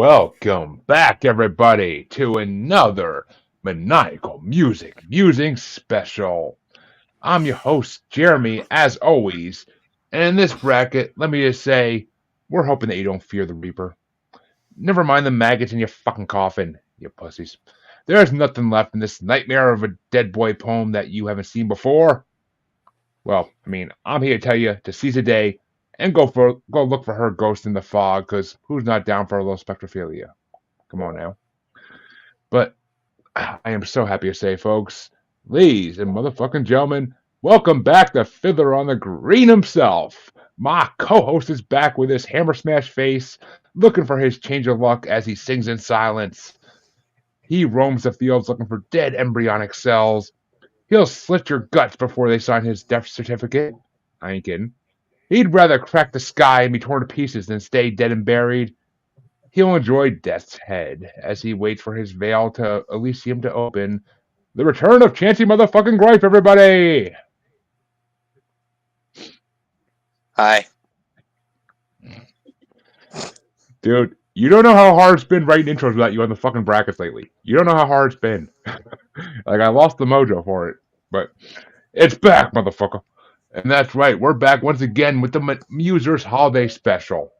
Welcome back, everybody, to another maniacal music musing special. I'm your host, Jeremy, as always, and in this bracket, let me just say, we're hoping that you don't fear the Reaper. Never mind the maggots in your fucking coffin, you pussies. There's nothing left in this nightmare of a dead boy poem that you haven't seen before. Well, I'm here to tell you to seize the day and go look for her ghost in the fog, because who's not down for a little spectrophilia? Come on now. But I am so happy to say, folks, ladies and motherfucking gentlemen, welcome back to Fiddler on the Green himself. My co-host is back with his hammer smash face, looking for his change of luck as he sings in silence. He roams the fields looking for dead embryonic cells. He'll slit your guts before they sign his death certificate. I ain't kidding. He'd rather crack the sky and be torn to pieces than stay dead and buried. He'll enjoy death's head as he waits for his veil to Elysium to open. The return of Chancy motherfucking Gripe, everybody! Hi. Dude, you don't know how hard it's been writing intros without you on the fucking brackets lately. You don't know how hard it's been. Like, I lost the mojo for it. But it's back, motherfucker. And that's right, we're back once again with the Musers holiday special.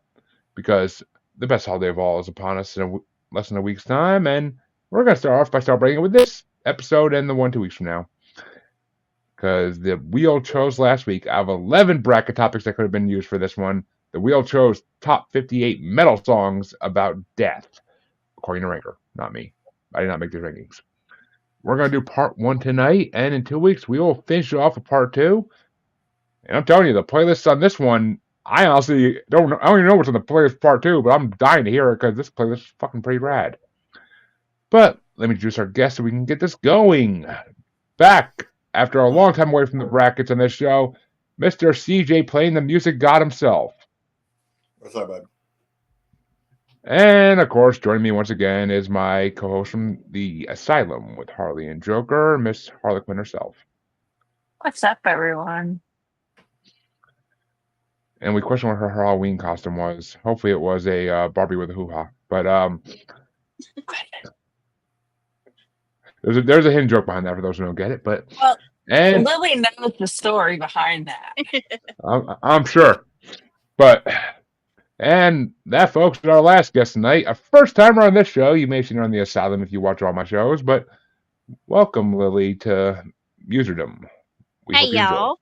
Because the best holiday of all is upon us in less than a week's time, and we're going to start off by celebrating it with this episode and the one 2 weeks from now. Because the wheel chose last week, out of 11 bracket topics that could have been used for this one, the wheel chose top 58 metal songs about death, according to Ranker, not me. I did not make these rankings. We're going to do part 1 tonight, and in 2 weeks, we will finish it off with part 2. And I'm telling you, the playlist on this one, I honestly don't even know what's on the playlist part 2, but I'm dying to hear it because this playlist is fucking pretty rad. But let me introduce our guest so we can get this going. Back after a long time away from the brackets on this show, Mr. CJ playing the music god himself. What's up, bud? And of course, joining me once again is my co-host from the Asylum with Harley and Joker, Miss Harley Quinn herself. What's up, everyone? And we questioned what her Halloween costume was. Hopefully it was a Barbie with a hoo-ha. But there's a hidden joke behind that for those who don't get it. But Lilly knows the story behind that. I'm sure. And that, folks, is our last guest tonight. A first timer on this show. You may have seen her on the Asylum if you watch all my shows. But welcome, Lilly, to Muserdom. Hey, y'all.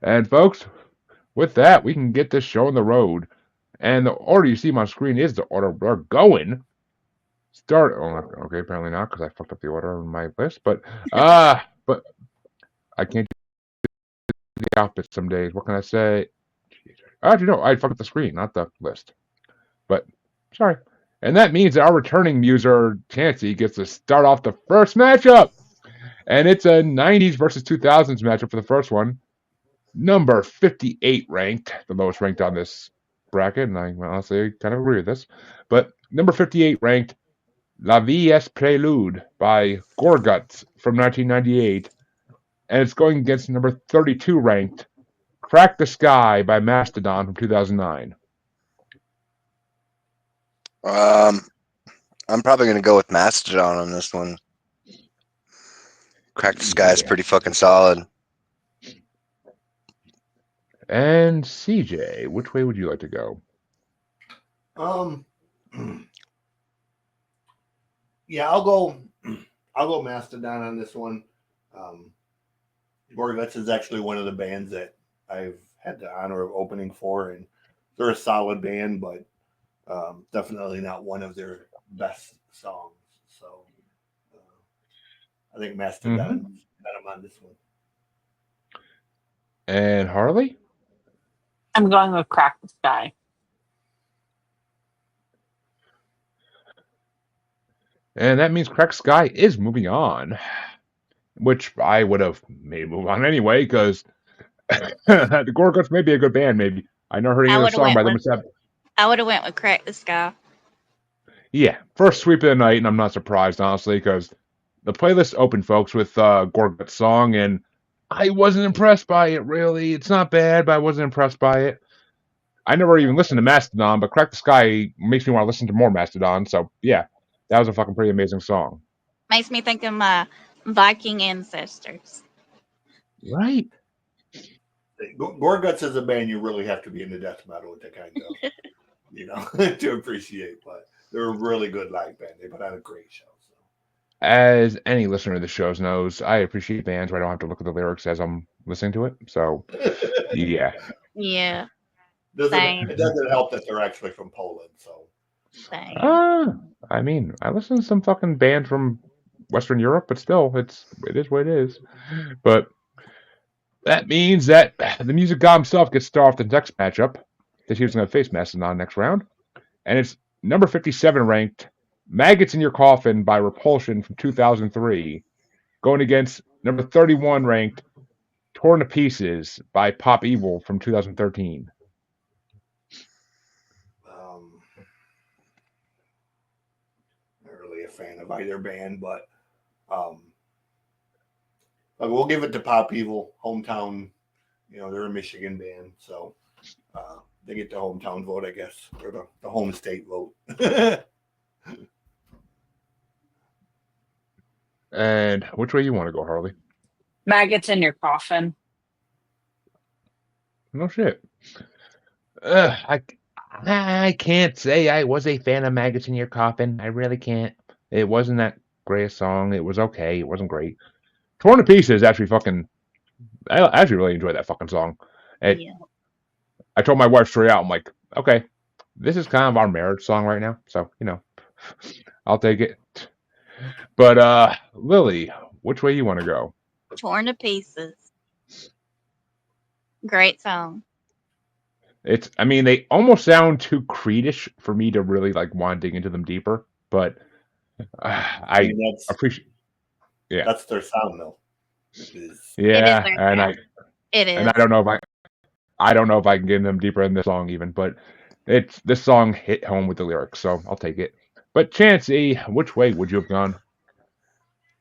And folks, with that, we can get this show on the road. And the order you see on my screen is the order we're going. Okay, apparently not, because I fucked up the order on my list. But I can't do the opposite some days. What can I say? Actually, no, I fucked up the screen, not the list. But sorry. And that means that our returning muser, Chancy, gets to start off the first matchup. And it's a 90s versus 2000s matchup for the first one. Number 58 ranked, the lowest ranked on this bracket, and I honestly kind of agree with this. But number 58 ranked, La Vie est Prélude by Gorguts from 1998. And it's going against number 32 ranked, Crack the Sky by Mastodon from 2009. I'm probably going to go with Mastodon on this one. Crack the Sky is pretty fucking solid. And CJ, which way would you like to go? Yeah, I'll go Mastodon on this one. Gorguts is actually one of the bands that I've had the honor of opening for, and they're a solid band, but definitely not one of their best songs. So I think Mastodon got them on this one. And Harley? I'm going with Crack the Sky. And that means Crack Sky is moving on, which I would have made move on anyway, because the Gorguts may be a good band, maybe. I never heard any other song by them except... I would have went with Crack the Sky. Yeah, first sweep of the night, and I'm not surprised, honestly, because the playlist opened, folks, with Gorguts song, and I wasn't impressed by it, really. It's not bad, but I wasn't impressed by it. I never even listened to Mastodon, but Crack the Sky makes me want to listen to more Mastodon. So yeah, that was a fucking pretty amazing song. Makes me think of my Viking ancestors. Right? Gorguts is a band you really have to be into death metal to kind of, to appreciate. But they're a really good live band. They put on a great show. So. As any listener of the shows knows, I appreciate bands where I don't have to look at the lyrics as I'm listening to it. So yeah. Yeah. It doesn't help that they're actually from Poland. So. I mean, I listen to some fucking band from Western Europe, but still, it is what it is. But that means that the music god himself gets to start off the next matchup that he was going to face Mastodon next round. And it's number 57 ranked Maggots in Your Coffin by Repulsion from 2003, going against number 31 ranked Torn to Pieces by Pop Evil from 2013. Not really a fan of either band, but we'll give it to Pop Evil, hometown. They're a Michigan band, so they get the hometown vote, I guess, or the home state vote. And which way you want to go, Harley? Maggots in Your Coffin. No shit. I can't say I was a fan of Maggots in Your Coffin. I really can't. It wasn't that great a song. It was okay. It wasn't great. Torn to Pieces actually fucking. I actually really enjoyed that fucking song. I told my wife straight out, I'm like, okay, this is kind of our marriage song right now. So, I'll take it. But Lilly, which way you want to go? Torn to Pieces. Great song. They almost sound too Creedish for me to really want to dig into them deeper, but I appreciate. Yeah, that's their sound, though. Yeah, and I don't know if I can get them deeper in this song even, but this song hit home with the lyrics, so I'll take it. But Chancy, which way would you have gone?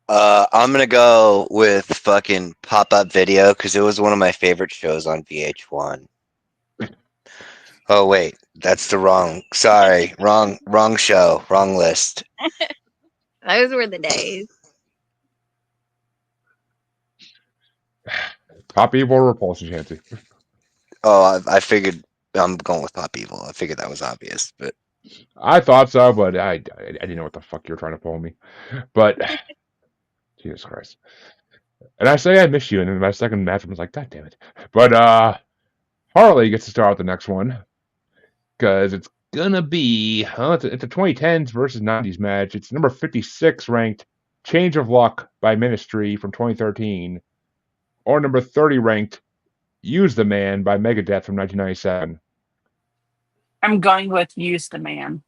I'm gonna go with fucking Pop-Up Video because it was one of my favorite shows on VH1. Oh wait, that's the wrong. Sorry, wrong show, wrong list. Those were the days. Pop Evil or Repulsion, Chancy? Oh, I figured I'm going with Pop Evil. I figured that was obvious, but I thought so, but I didn't know what the fuck you were trying to pull me. But Jesus Christ. And I say I miss you, and then my second match was like, God damn it. But Harley gets to start out the next one. Because it's gonna be it's a 2010s versus 90s match. It's number 56 ranked Change of Luck by Ministry from 2013. Or number 30 ranked Use the Man by Megadeth from 1997. I'm going with Use the Man.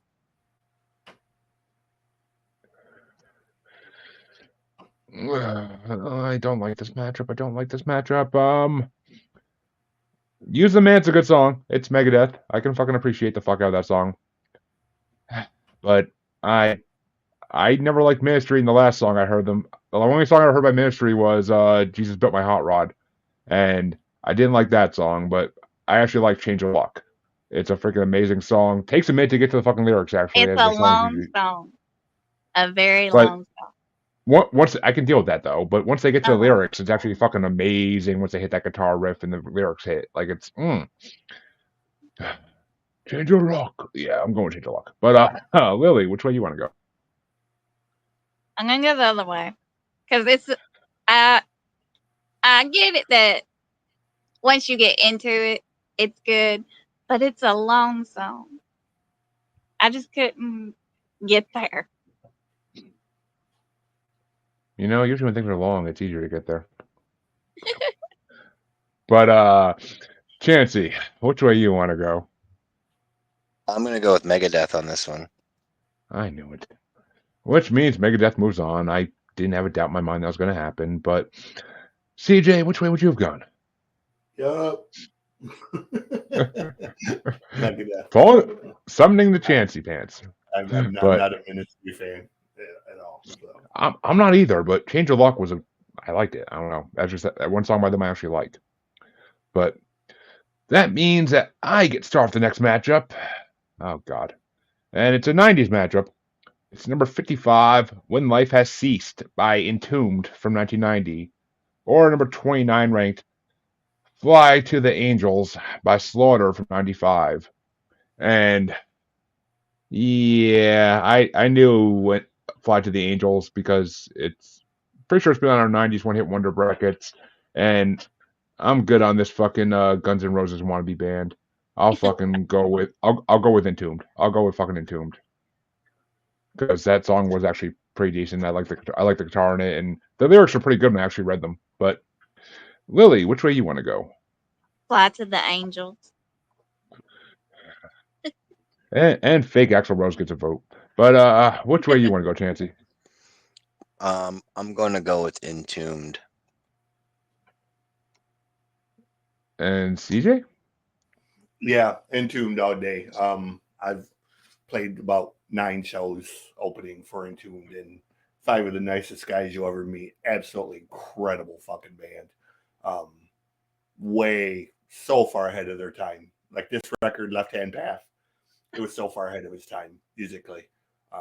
I don't like this matchup. Use the Man's a good song. It's Megadeth. I can fucking appreciate the fuck out of that song. But I never liked Ministry in the last song I heard them. The only song I heard by Ministry was Jesus Built My Hot Rod. And I didn't like that song, but I actually like Change of Luck. It's a freaking amazing song. Takes a minute to get to the fucking lyrics, actually. It's a long song. A very long song. Once I can deal with that though, but once they get to the lyrics, it's actually fucking amazing. Once they hit that guitar riff and the lyrics hit, it's Change of Luck. Yeah, I'm going Change of Luck. But Lilly, which way you want to go? I'm gonna go the other way because it's I get it that once you get into it, it's good, but it's a long song. I just couldn't get there. Usually when things are long, it's easier to get there. But Chancy, which way you want to go? I'm gonna go with Megadeth on this one. I knew it. Which means Megadeth moves on. I didn't have a doubt in my mind that was going to happen. But CJ, which way would you have gone? Yup. Megadeth. Summoning the Chancy pants. I'm not a Ministry fan at all. So. I'm not either, but Change of Luck I liked it. I don't know. That's just that one song by them I actually liked. But That means that I get to start the next matchup. Oh, God. And it's a 90s matchup. It's number 55, When Life Has Ceased by Entombed from 1990. Or number 29 ranked, Fly to the Angels by Slaughter from 95. And yeah, I knew it Fly to the Angels because it's pretty sure it's been on our 90s one hit wonder brackets. And I'm good on this fucking Guns N' Roses wannabe band. I'll fucking go with I'll go with Entombed. I'll go with fucking Entombed because that song was actually pretty decent. I like the guitar in it, and the lyrics are pretty good when I actually read them. But Lily, which way you want to go? Fly to the Angels. And fake Axl Rose gets a vote. But which way you want to go, Chancy? I'm going to go with Entombed. And CJ? Yeah, Entombed all day. I've played about 9 shows opening for Entombed, and 5 of the nicest guys you'll ever meet. Absolutely incredible fucking band. Way so far ahead of their time. Like this record, Left Hand Path, it was so far ahead of its time musically,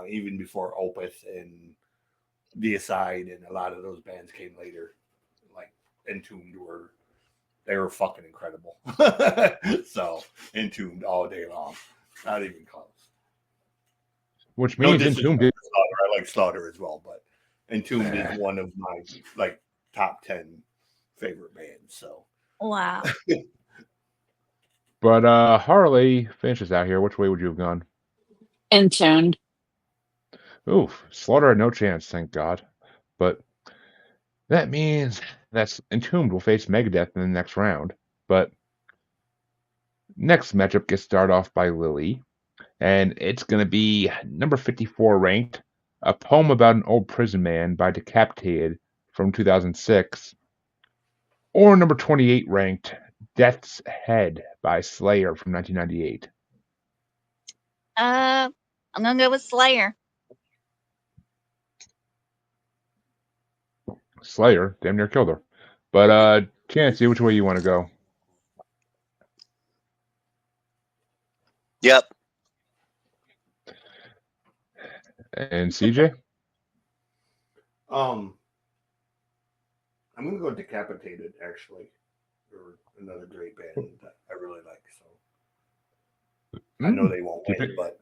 even before Opus and Deicide and a lot of those bands came later. Like Entombed they were fucking incredible. So Entombed all day long, not even close. Which No means disrespect Entombed. to Slaughter. I like Slaughter as well, but Entombed is one of my like top 10 favorite bands. So Wow. But Harley finishes out here. Which way would you have gone? Intuned. Oof, Slaughter had no chance, thank God. But that means that Entombed will face Megadeth in the next round. But next matchup gets started off by Lilly, and it's going to be number 54 ranked, A Poem About an Old Prison Man by Decapitated from 2006, or number 28 ranked, Death's Head by Slayer from 1998. I'm gonna go with Slayer. Slayer damn near killed her. But Chancy, which way you want to go? Yep. And CJ? I'm gonna go Decapitated actually. They're another great band that I really like. So I know they won't win, but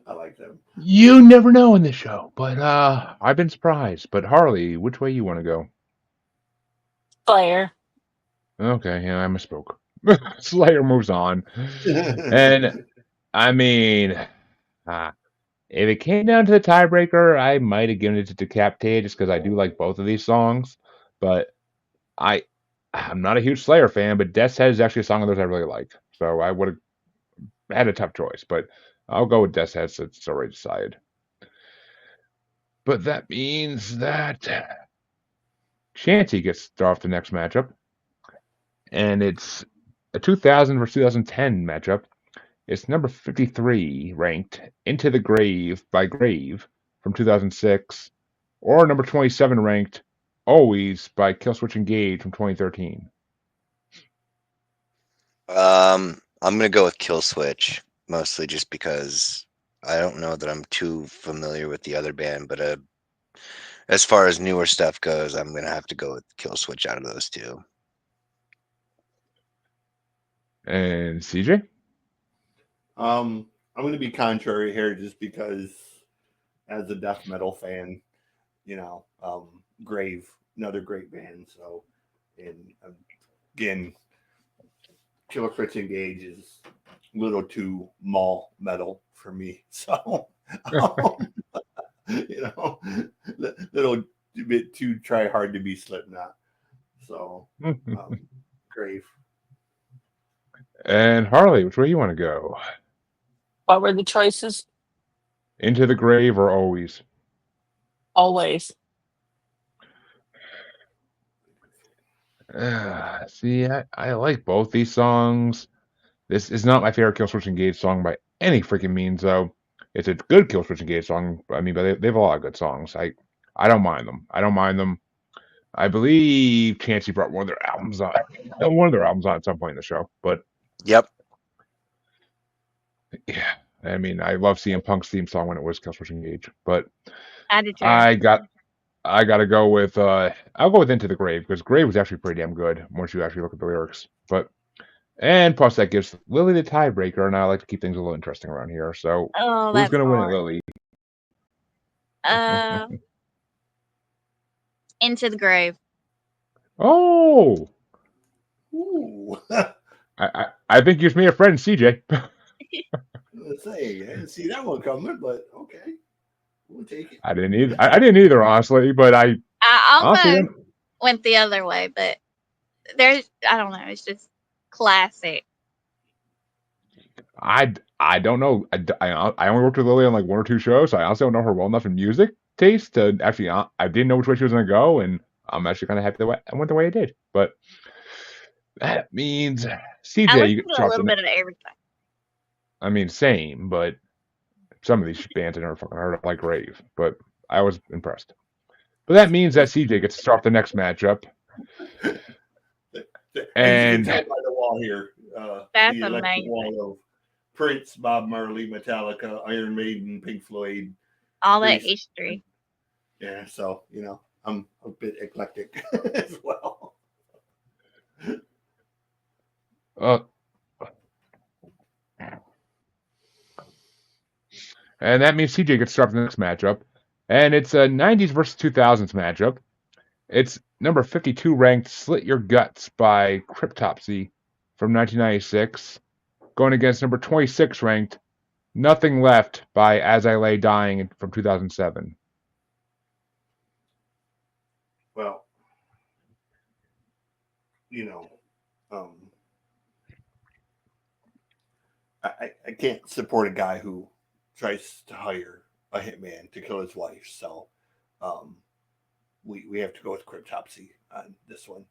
I like them. You never know in this show, but I've been surprised. But Harley, which way you want to go? Slayer. Okay, yeah, I misspoke. Slayer moves on. And I mean, if it came down to the tiebreaker, I might have given it to Decapitated just because I do like both of these songs. But I'm not a huge Slayer fan, but Death's Head is actually a song of theirs I really like. So I would have had a tough choice, but I'll go with Death's Head since it's already decided. But that means that Chancy gets to start off the next matchup. And it's a 2000 versus 2010 matchup. It's number 53 ranked, Into the Grave by Grave from 2006, or number 27 ranked, Always by Killswitch Engage from 2013. I'm gonna go with Killswitch, mostly just because I don't know that I'm too familiar with the other band, but as far as newer stuff goes, I'm gonna have to go with Killswitch out of those two. And CJ? I'm going to be contrary here just because, as a death metal fan, Grave, another great band. So, and again, Killswitch Engage is a little too mall metal for me. So, little bit too try hard to be Slipknot. So, Grave. And Harley, which way you want to go? What were the choices? Into the Grave or Always? Always. See, I like both these songs. This is not my favorite Killswitch Engage song by any freaking means, though. It's a good Killswitch Engage song. I mean, but they have a lot of good songs. I don't mind them. I believe Chancy brought one of their albums on. One of their albums on at some point in the show. But Yep. yeah, I mean, I love CM Punk's theme song when it was Killswitch Engage. But I did too. I gotta go with I'll go with Into the Grave because Grave was actually pretty damn good once you actually look at the lyrics. And plus that gives Lilly the tiebreaker, and I like to keep things a little interesting around here. So Oh, who's that's gonna win it, hard. Lilly? Into the Grave. Oh, Ooh. I think you just made a friend, CJ. Let's say, I didn't see that one coming, but okay. We'll take it. I didn't either. I didn't either, honestly. But I honestly, almost went the other way, but I don't know. It's just classic. I don't know. I only worked with Lilly on like one or two shows, so I honestly don't know her well enough in music taste to actually. I didn't know which way she was gonna go, and I'm actually kind of happy that I went the way I did. But that means I CJ, you listened get to a little bit of everything. I mean, same, but some of these bands I never fucking heard of, like Grave. But I was impressed. But that means that CJ gets to start the next matchup. And you can tell by the wall here. That's the electric amazing. wall of Prince, Bob Marley, Metallica, Iron Maiden, Pink Floyd. All that Priest. history. Yeah, so I'm a bit eclectic as well. And that means CJ gets to start the next matchup. And it's a 90s versus 2000s matchup. It's number 52 ranked Slit Your Guts by Cryptopsy from 1996, going against number 26 ranked Nothing Left by As I Lay Dying from 2007. Well, I can't support a guy who tries to hire a hitman to kill his wife. So we have to go with Cryptopsy on this one.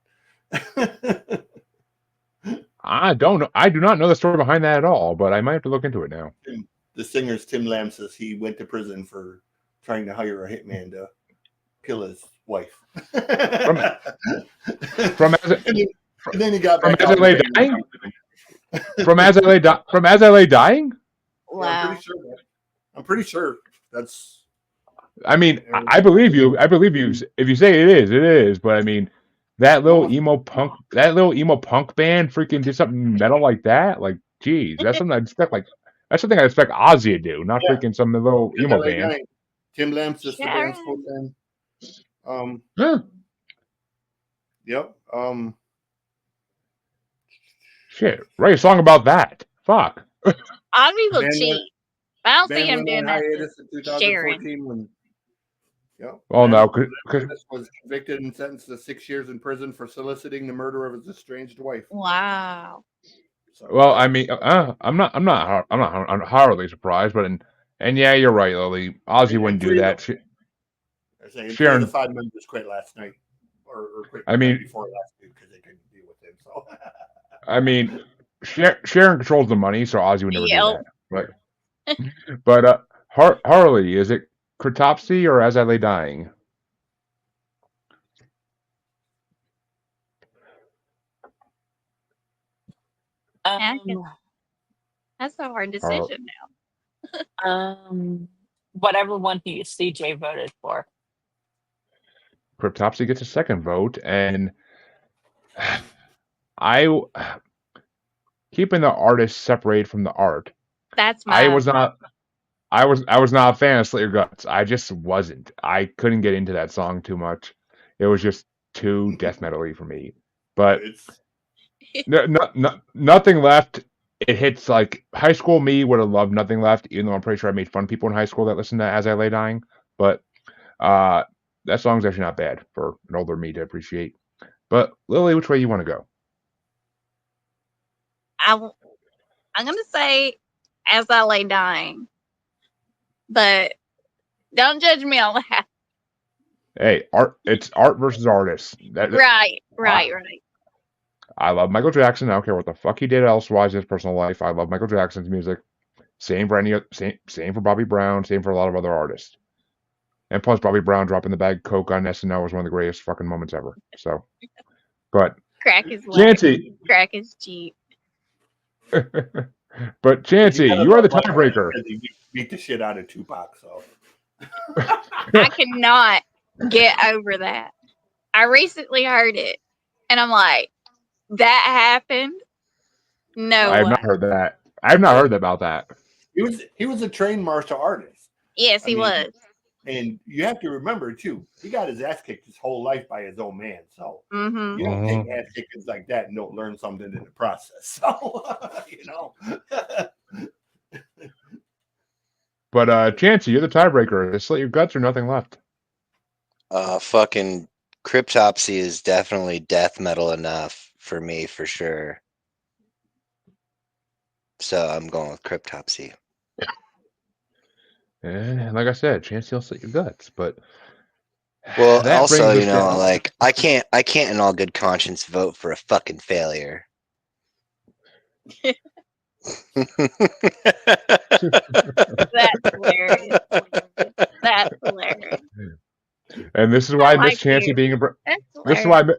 I don't know. I do not know the story behind that at all, but I might have to look into it now. The singer's Tim Lamb says he went to prison for trying to hire a hitman to kill his wife. From and then he got back As I Lay Dying? From As I Lay Dying? Wow. Yeah, I'm pretty sure that's. I mean, I believe you. I believe you. If you say it is. But I mean, that little emo punk band freaking did something metal like that. Like, geez, that's something I expect. That's something I expect Ozzy to do, not freaking some little emo band. Tim Lamb's just the band's full time. Yeah. Yep. Shit, write a song about that. Fuck. Ozzy will cheat. I don't see him doing that. In 2014 when. Yep. Oh no, because was convicted and sentenced to 6 years in prison for soliciting the murder of his estranged wife. Wow. So, well, I mean, I'm not horribly surprised, but and yeah, you're right, Lilly. Ozzy wouldn't do that. Sharon, the 5 members quit last night, or quit. I mean, before last week because they couldn't deal with him. So, I mean, Sharon controls the money, so Ozzy would never do that. Right. But Harley, is it Cryptopsy or As I Lay Dying? That's a hard decision now. Whatever one CJ voted for. Cryptopsy gets a second vote, and keeping the artist separated from the art. That's I was not a fan of Slit Your Guts. I just wasn't. I couldn't get into that song too much. It was just too death metal-y for me. But Nothing Left. It hits like high school me would have loved Nothing Left, even though I'm pretty sure I made fun of people in high school that listened to As I Lay Dying. But that song's actually not bad for an older me to appreciate. But Lilly, which way you want to go? I'm gonna say As I Lay Dying, but don't judge me on that. Hey, it's art versus artist. Right. I love Michael Jackson. I don't care what the fuck he did elsewise in his personal life. I love Michael Jackson's music. Same for same for Bobby Brown. Same for a lot of other artists. And plus, Bobby Brown dropping the bag Coke on SNL was one of the greatest fucking moments ever. So, but Crack is like Chancy, crack is cheap. but Chancy, you are the tiebreaker. He beat the shit out of Tupac, so. I cannot get over that. I recently heard it, and I'm like, that happened? No I have way. not heard that. I have not heard about that. He was a trained martial artist. Yes, he was. And you have to remember too, he got his ass kicked his whole life by his own man. So Mm-hmm. you don't take ass kickings like that and don't learn something in the process. So you know. But Chancy, you're the tiebreaker. Just slit your guts or nothing left. Fucking Cryptopsy is definitely death metal enough for me, for sure. So I'm going with Cryptopsy. And like I said, Chancy will slit your guts. But well, that also, brings you us know, down. like I can't in all good conscience vote for a fucking failure. That's hilarious. That's hilarious. And this is why I miss like Chancy you. being a. That's This hilarious.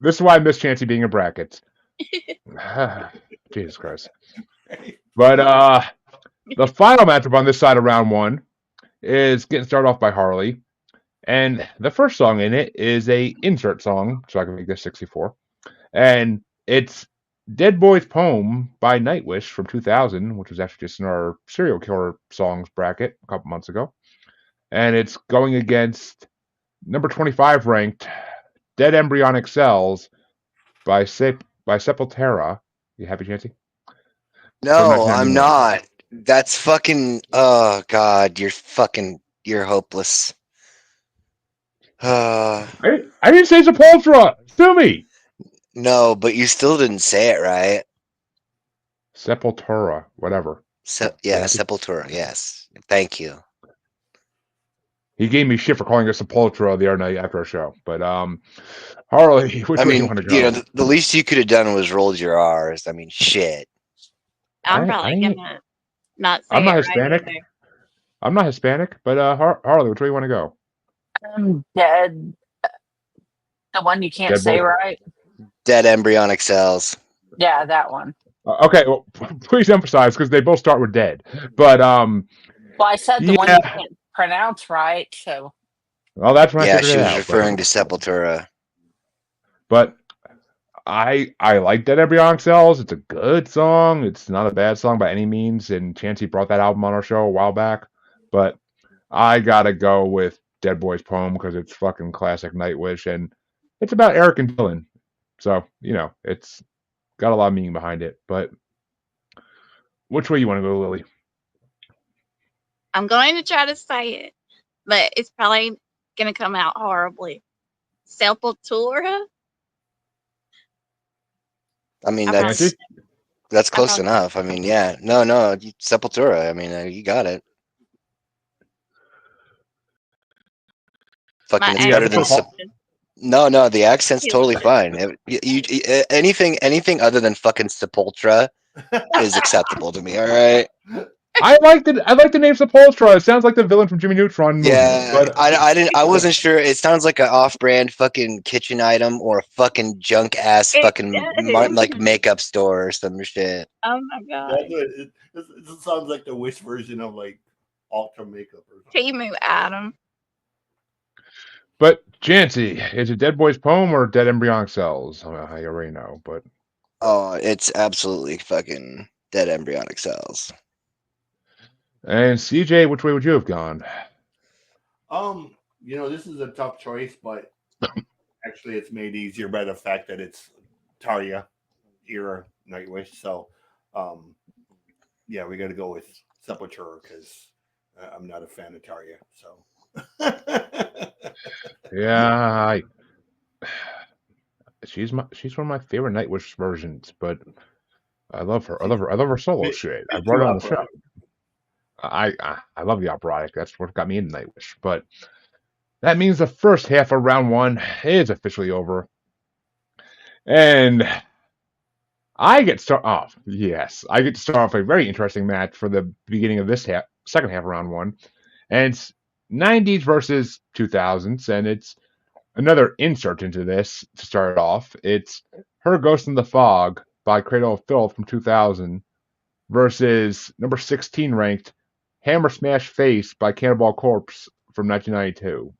is why I miss Chancy being in brackets. Jesus Christ. But the final matchup on this side of round one is getting started off by Harley. And the first song in it is a insert song, so I can make this 64. And it's Dead Boy's Poem by Nightwish from 2000, which was actually just in our serial killer songs bracket a couple months ago. And it's going against number 25 ranked Dead Embryonic Cells by Sepultura. You happy, Chancy? No, I'm not. That's fucking. Oh God, you're hopeless. I didn't say Sepultura. Sue me. No, but you still didn't say it right. Sepultura, whatever. Sepultura. Yes, thank you. He gave me shit for calling it Sepultura the other night after a show. But Harley, which way do you want to go? You know, the least you could have done was rolled your R's. I mean, shit. I'm probably gonna not say I'm not it Hispanic. right either. I'm not Hispanic, but Harley, which way you want to go? Dead. The one you can't Dead say Boy? right? Dead embryonic cells. Yeah, that one. Okay, well, please emphasize because they both start with dead. But well, I said the one you can't pronounce right, so. Well, that's when I figured she it was out. referring to Sepultura. But I like Dead Embryonic Cells. It's a good song. It's not a bad song by any means. And Chancy brought that album on our show a while back. But I gotta go with Dead Boy's Poem because it's fucking classic Nightwish and it's about Eric and Dylan. So, you know, it's got a lot of meaning behind it. But which way you want to go, Lily? I'm going to try to say it, but it's probably going to come out horribly. Sepultura? I mean, that's close enough. I mean, yeah. No, Sepultura. I mean, you got it. Fucking, it's better than No, the accent's totally fine. Anything other than fucking Sepultura is acceptable to me. All right. I like the name Sepultura. It sounds like the villain from Jimmy Neutron movie. Yeah, but I wasn't sure. It sounds like an off-brand fucking kitchen item or a fucking junk ass fucking like makeup store or some shit. Oh my god! It sounds like the Wish version of like Ultra makeup or something. Timu Adam. But Chancy, is it Dead Boy's Poem or Dead Embryonic Cells? I already know, but it's absolutely fucking Dead Embryonic Cells. And CJ, which way would you have gone? You know, this is a tough choice, but actually it's made easier by the fact that it's Tarja era Nightwish. So yeah, we got to go with Sepultura because I'm not a fan of Tarja. So yeah, she's one of my favorite Nightwish versions, but I love her. I love her solo shit. I brought her on the show. I love the operatic. That's what got me into Nightwish. But that means the first half of round one is officially over. And I get to start off. Yes, I get to start off a very interesting match for the beginning of this second half of round one. And it's 90s versus 2000s, and it's another insert into this to start off. It's Her Ghost in the Fog by Cradle of Filth from 2000 versus number 16 ranked Hammer Smash Face by Cannibal Corpse from 1992.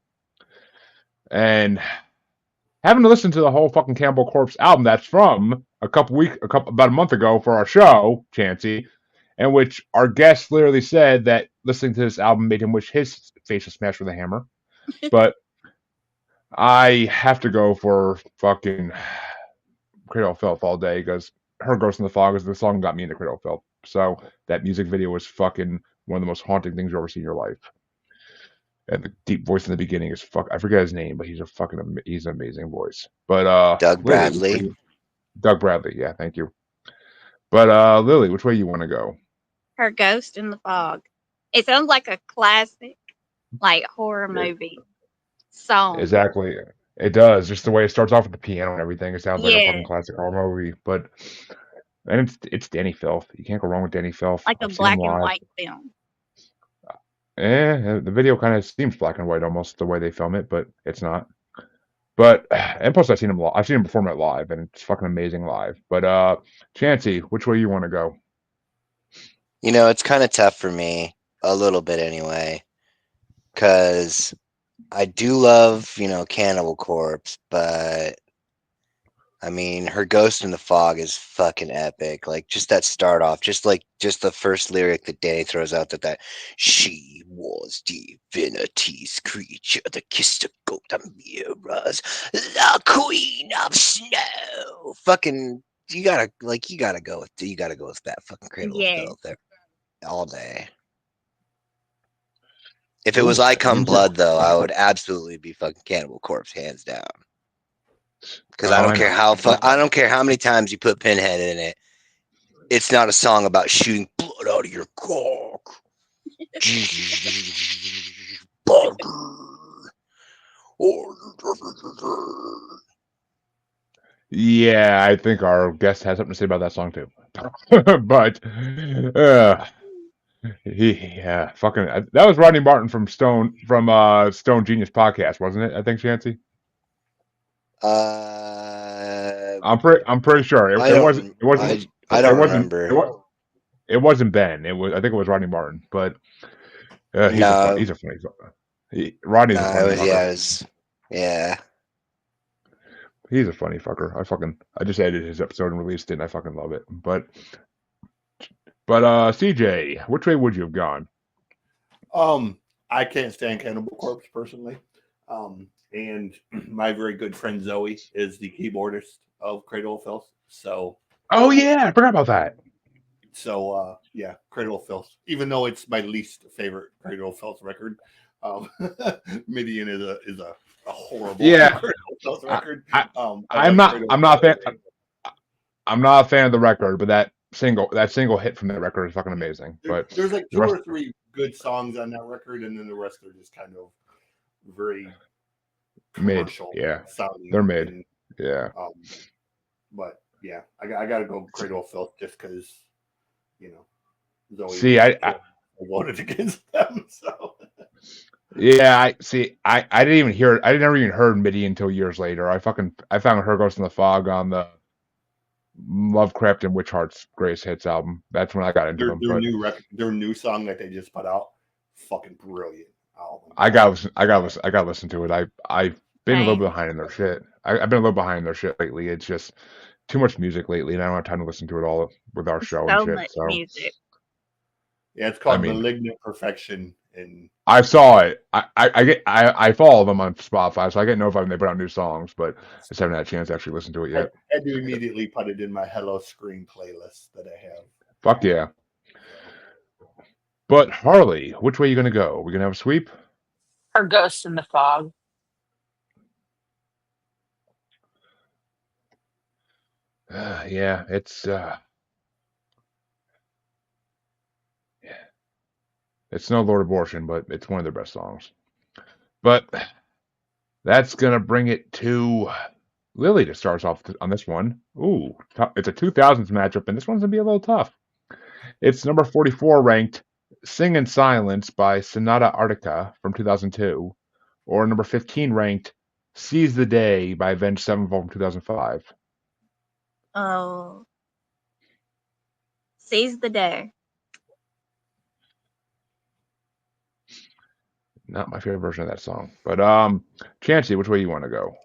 And having to listen to the whole fucking Cannibal Corpse album that's from about a month ago for our show, Chancy, in which our guest literally said that listening to this album made him wish his face was smashed with a hammer. But I have to go for fucking Cradle of Filth all day because Her Ghost in the Fog is the song that got me into Cradle of Filth. So that music video was fucking one of the most haunting things you'll ever see in your life. And the deep voice in the beginning is I forget his name, but he's an amazing voice. But Doug Lily, Bradley. Doug Bradley, yeah, thank you. But Lily, which way you want to go? Her Ghost in the Fog. It sounds like a classic, like horror movie song. Exactly. It does. Just the way it starts off with the piano and everything. It sounds like a Yeah. fucking classic horror movie. But and it's Danny Filth. You can't go wrong with Danny Filth. Like a I've seen him black and live. white film. The video kind of seems black and white almost the way they film it, but it's not. But and plus I've seen him perform it live, and it's fucking amazing live. But Chancy, which way you want to go? You know, it's kind of tough for me, a little bit anyway, because I do love, Cannibal Corpse, but I mean, Her Ghost in the Fog is fucking epic. Like, just that start off, just the first lyric that Danny throws out that she was divinity's creature, the kiss to go to mirrors, the queen of snow. Fucking, you gotta go with that fucking Cradle of Filth there all day. If it was I Come Blood, though, I would absolutely be fucking Cannibal Corpse, hands down. Because I don't care how many times you put Pinhead in it. It's not a song about shooting blood out of your cock. Yeah, I think our guest has something to say about that song too. But fucking that was Rodney Martin from Stone Genius podcast, wasn't it? I think, Chancy. I'm pretty sure it wasn't. I don't remember. It wasn't Ben. I think it was Rodney Martin. But he's a funny. Rodney's a funny fucker. Yeah. He's a funny fucker. I just edited his episode and released it, and I fucking love it. But CJ, which way would you have gone? I can't stand Cannibal Corpse personally. And my very good friend Zoe is the keyboardist of Cradle of Filth. So, oh yeah, I forgot about that. So, Cradle of Filth. Even though it's my least favorite Cradle of Filth record, Midian is a horrible Cradle of Filth record. I'm not a fan of the record, but that single hit from that record is fucking amazing. But there's like two or three good songs on that record, and then the rest are just kind of very mid. Yeah, sounding. They're mid. But yeah, I got to go Cradle of Filth just because, Zoe. See, I voted against them. So. Yeah, I didn't even hear it. I never even heard MIDI until years later. I found Her Ghost in the Fog on the Lovecraft and Witch Heart's Greatest Hits album. That's when I got into them. Their new song that they just put out, fucking brilliant album. I gotta listen to it. I've been a little bit behind in their shit. I've been a little behind in their shit lately. It's just too much music lately, and I don't have time to listen to it all with our show and shit. Much music. Yeah, it's called Malignant Perfection. And I saw it. I follow them on Spotify, so I get notified when they put out new songs, but I just haven't had a chance to actually listen to it yet. I do immediately put it in my Hello Screen playlist that I have. Fuck yeah. But Harley, which way are you gonna go? We gonna have a sweep? Her Ghost in the Fog. Yeah, it's it's no Lord Abortion, but it's one of their best songs. But that's gonna bring it to Lily to start us off on this one. Ooh, it's a 2000s matchup, and this one's gonna be a little tough. It's number 44 ranked Sing in Silence by Sonata Arctica from 2002, or number 15 ranked Seize the Day by Avenged Sevenfold from 2005. Oh, seize the day. Not my favorite version of that song. But Chancy, which way you want to go?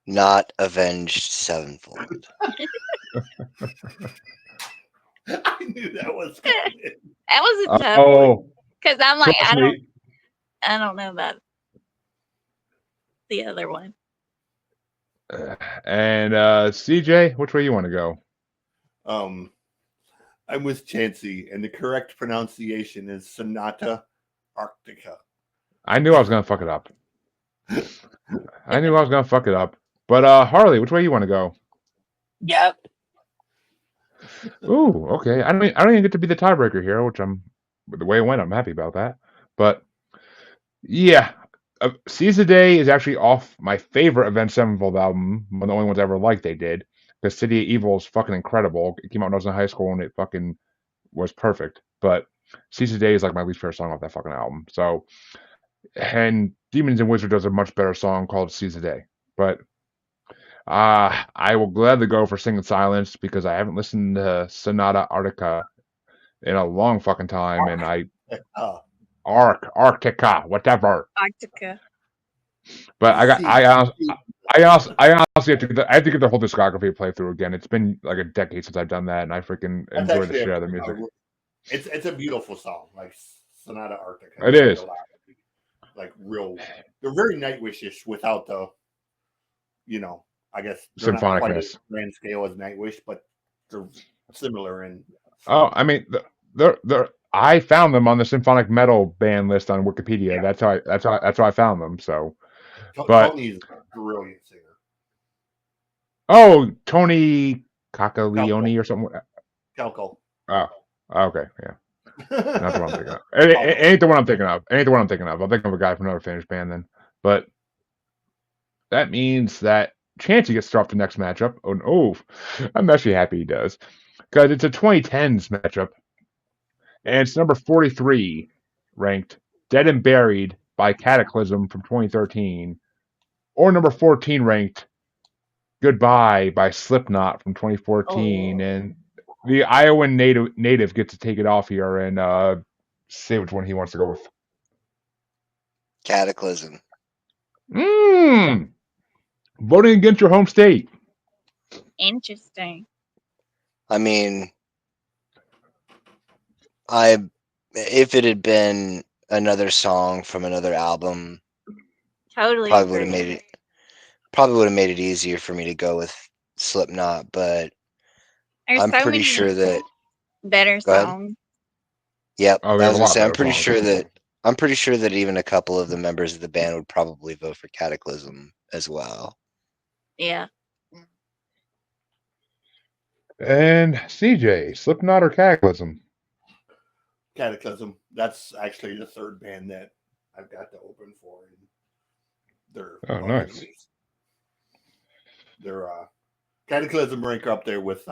Not Avenged Sevenfold. I knew that was coming. That was a tough one. Oh, Because I'm like, trust me. I don't know about the other one. And CJ, which way you want to go? I'm with Chancy, and the correct pronunciation is Sonata Arctica. I knew I was gonna fuck it up. But Harley, which way you want to go? Yep. Ooh, okay. I don't even get to be the tiebreaker here, which the way it went, I'm happy about that. But yeah, Seize the Day is actually off my favorite Avenged Sevenfold album, one of the only ones I ever liked they did. Because City of Evil is fucking incredible. It came out when I was in high school and it fucking was perfect. But Seize the Day is like my least favorite song off that fucking album. So, and Demons and Wizards does a much better song called Seize the Day. But I will gladly go for Sing in Silence because I haven't listened to Sonata Arctica in a long fucking time, and Arctica, whatever. Arctica. But I honestly have to get the whole discography playthrough again. It's been like a decade since I've done that, and I freaking enjoy the shit out of the music. It's a beautiful song, like Sonata Arctica. It is. Like real, they're very Nightwish-ish without the, I guess they're not quite as grand scale as Nightwish, but they're similar in. Oh, I mean, I found them on the symphonic metal band list on Wikipedia. Yeah. That's how I found them. So, but Tony's a brilliant singer. Oh, Tony Cacaglione or something. Calco. Oh, okay, yeah. Not the one I'm thinking of. It ain't the one I'm thinking of. I'm thinking of a guy from another Finnish band then. But that means that Chancy gets to start off the next matchup. Oh, I'm actually happy he does. Because it's a 2010s matchup. And it's number 43 ranked Dead and Buried by Cataclysm from 2013. Or number 14 ranked Goodbye by Slipknot from 2014. And the Iowan native gets to take it off here and say which one he wants to go with. Cataclysm. Voting against your home state. Interesting. I mean, if it had been another song from another album, Totally probably would have made it easier for me to go with Slipknot, but there's I'm pretty sure that better songs. Yep, oh, I was gonna say I'm pretty sure that even a couple of the members of the band would probably vote for Cataclysm as well. Yeah. And CJ, Slipknot or Cataclysm? Cataclysm. That's actually the third band that I've got to open for. And nice. They're Cataclysm rank up there with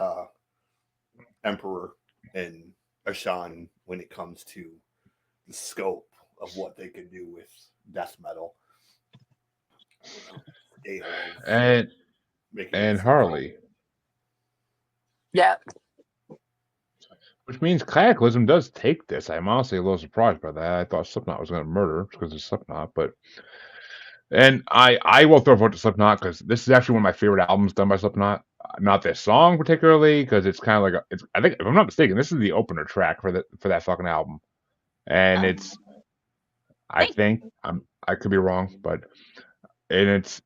Emperor and Ashan when it comes to the scope of what they can do with death metal. And Harley. Yeah. Which means Cataclysm does take this. I'm honestly a little surprised by that. I thought Slipknot was going to murder because it's Slipknot, and I will throw a vote to Slipknot because this is actually one of my favorite albums done by Slipknot. Not this song particularly because it's kind of like I think if I'm not mistaken, this is the opener track for that fucking album, and I think I could be wrong, but it's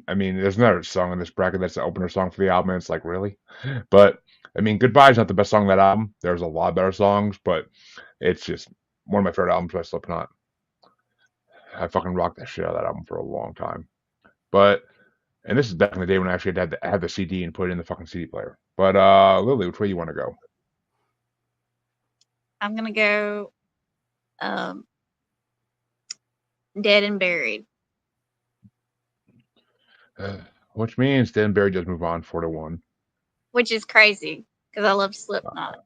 I mean there's another song in this bracket that's the opener song for the album. And it's like really, but I mean Goodbye is not the best song on that album. There's a lot of better songs, but it's just one of my favorite albums by Slipknot. I fucking rocked that shit out of that album for a long time. And this is back in the day when I actually had the CD and put it in the fucking CD player. But Lilly, which way you want to go? I'm gonna go Dead and Buried. Which means Dead and Buried does move on 4-1. Which is crazy because I love Slipknot.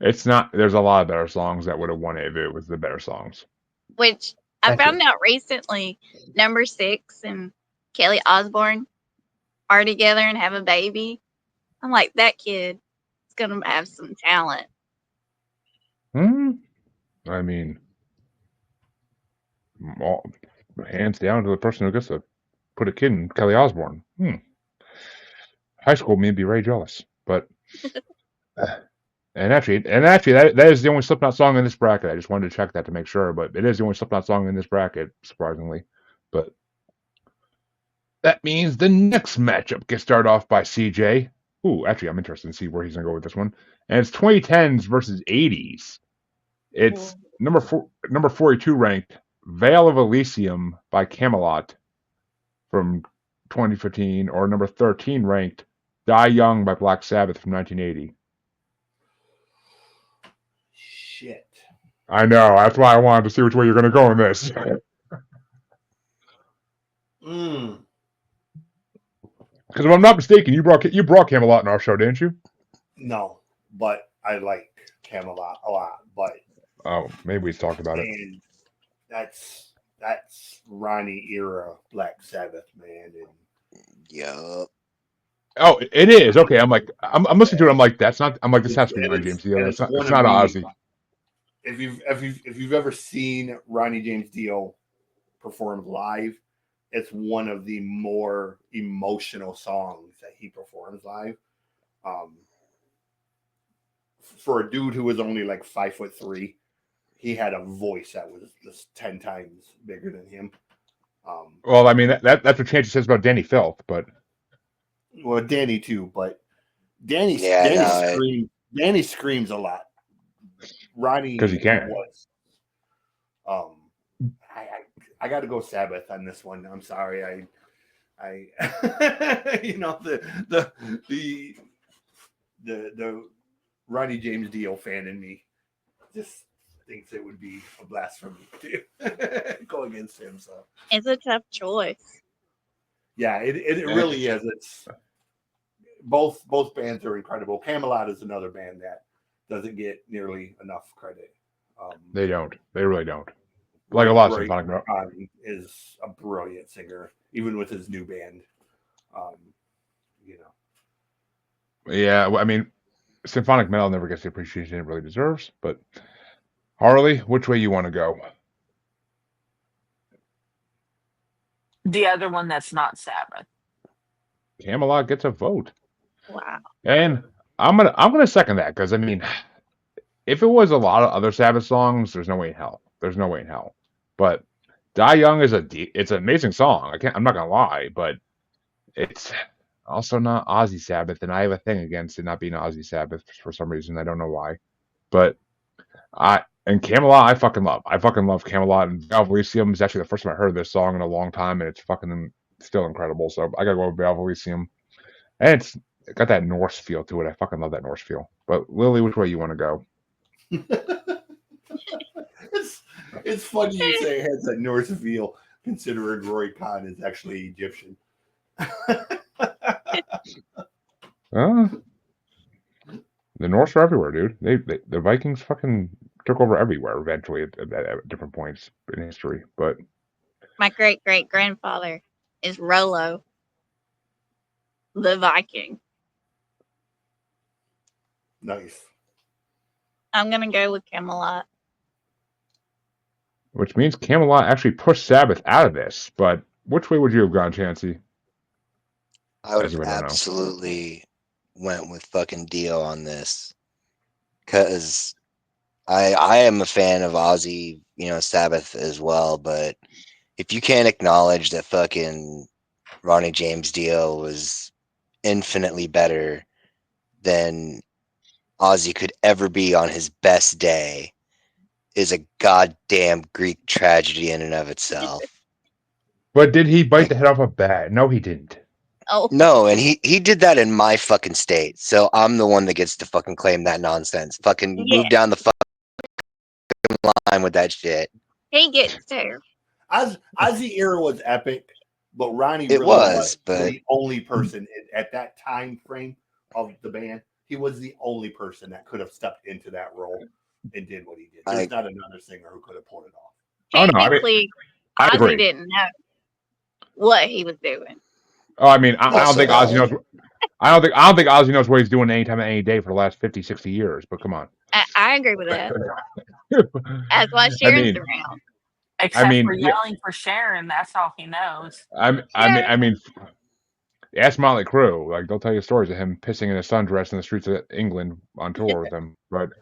It's not. There's a lot of better songs that would have won if it was the better songs. Which I Thank found you. out recently, number 6 and Kelly Osbourne are together and have a baby. I'm like, that kid is gonna have some talent. I mean, hands down to the person who gets to put a kid in Kelly Osbourne. High school made me be very jealous, but and actually, that is the only Slipknot song in this bracket. I just wanted to check that to make sure, but it is the only Slipknot song in this bracket, surprisingly. But that means the next matchup gets started off by CJ. Ooh, actually, I'm interested to see where he's gonna go with this one. And it's 2010s versus 80s. It's number 42 ranked Veil of Elysium by Camelot from 2015, or number 13 ranked Die Young by Black Sabbath from 1980. Shit. I know. That's why I wanted to see which way you're going to go in this. Because if I'm not mistaken, you brought Camelot in our show, didn't you? No, but I like Camelot a lot. But maybe we talked about it. and that's Ronnie era Black Sabbath, man. And Yup. Oh, it is. Okay, I'm listening to it. I'm like, that's not. I'm like, this has to be Ronnie James Dio. and It's not. one It's of not the- Ozzy. If you've ever seen Ronnie James Dio perform live, it's one of the more emotional songs that he performs live. For a dude who was only like 5'3", he had a voice that was just 10 times bigger than him. Well, I mean, that's what Chancy says about Danny Filth, but Well, Danny too, but Danny screams a lot. Ronnie 'Cause he can. was. I got to go Sabbath on this one. I'm sorry. I you know the Ronnie James Dio fan in me just thinks it would be a blasphemy to go against him. So It's a tough choice. yeah, it really is. It's both bands are incredible. Camelot is another band that doesn't get nearly enough credit. they don't. They really don't. Like a lot of Roy symphonic metal. is a brilliant singer, even with his new band. You know. Yeah, well, I mean, symphonic metal never gets the appreciation it really deserves. But Harley, which way you want to go? The other one that's not Sabbath. Camelot gets a vote. Wow. And I'm gonna second that, because I mean, if it was a lot of other Sabbath songs, there's no way in hell. There's no way in hell. But Die Young is it's an amazing song. I'm not gonna lie, but it's also not Ozzy Sabbath, and I have a thing against it not being Ozzy Sabbath for some reason. I don't know why. But Camelot, I fucking love. I fucking love Camelot, and Veil of Elysium is actually the first time I heard this song in a long time, and it's fucking still incredible. So I gotta go with Veil of Elysium, and it's got that Norse feel to it. I fucking love that Norse feel. But Lilly, which way you want to go? It's funny you say it has that Norse feel, considering Roy Khan is actually Egyptian. The Norse are everywhere, dude. The Vikings fucking took over everywhere eventually at different points in history. But My great grandfather is Rollo, the Viking. Nice. I'm gonna go with Camelot. which means Camelot actually pushed Sabbath out of this. But which way would you have gone, Chancy? I would As you have might not know. absolutely went with fucking Dio on this, because I am a fan of Ozzy, Sabbath as well. But if you can't acknowledge that fucking Ronnie James Dio was infinitely better than Ozzy could ever be on his best day, is a goddamn Greek tragedy in and of itself. But did he bite the head off a bat? No, he didn't. Oh No, and he did that in my fucking state, so I'm the one that gets to fucking claim that nonsense. Fucking Yeah. move down the fucking line with that shit. he gets to. Ozzy era was epic, but Ronnie It really was, but the only person at that time frame of the band. he was the only person that could have stepped into that role and did what he did. There's not another singer who could have pulled it off. Technically, I agree. Ozzy didn't know what he was doing. Oh, I mean, I don't think Ozzy knows. I don't think Ozzy knows what he's doing anytime, any day for the last 50, 60 years. But come on. I agree with that. That's why Sharon's around. Except for yelling for Sharon, that's all he knows. I mean, ask Motley Crue. Like they'll tell you stories of him pissing in a sundress in the streets of England on tour with them. But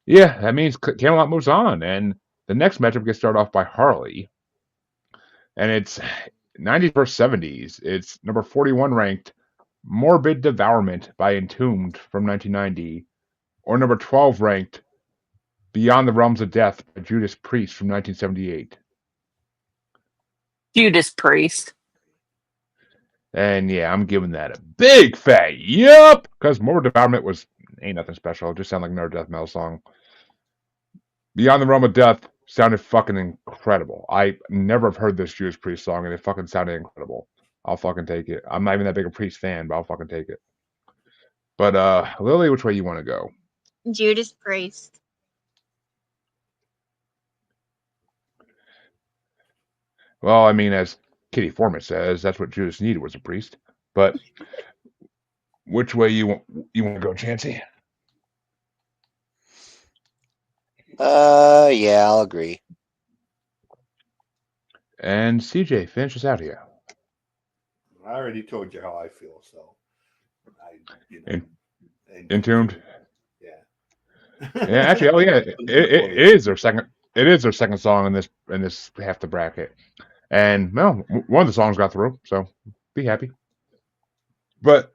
yeah, that means Camelot moves on, and the next matchup gets started off by Harley, and it's 90s versus 70s. It's number 41 ranked Morbid Devourment by Entombed from 1990, or number 12 ranked Beyond the Realms of Death by Judas Priest from 1978. Judas Priest. And yeah, I'm giving that a big fat yup, because Morbid Devourment ain't nothing special. It just sounded like another death metal song. Beyond the Realm of Death sounded fucking incredible. I never have heard this Judas Priest song, and it fucking sounded incredible. I'll fucking take it. I'm not even that big a Priest fan, but I'll fucking take it. But Lilly, which way you want to go? Judas Priest. Well, I mean, as Kitty Foreman says, that's what Judas needed was a priest. But which way you want to go, Chancy? Yeah, I'll agree. And CJ, finish us out here. I already told you how I feel, so Entombed. Yeah. Yeah, actually, oh yeah, it is their second. It is their second song in this half the bracket, and well, one of the songs got through, so be happy. But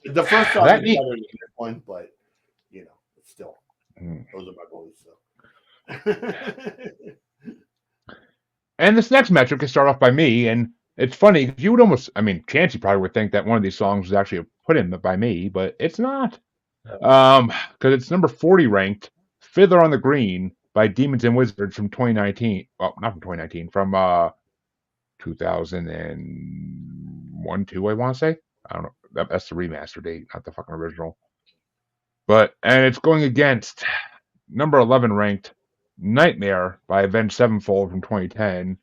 the first song is better than this one, but still, those are my boys. So. And this next matchup can start off by me, and it's funny because you would almost, I mean, Chancy probably would think that one of these songs was actually put in by me, but it's not. Because it's number 40 ranked, Fiddler on the Green by Demons and Wizards from 2019. Well, not from 2019, from 2001, 2, I want to say. I don't know. That's the remaster date, not the fucking original. And it's going against number 11 ranked Nightmare by Avenged Sevenfold from 2010,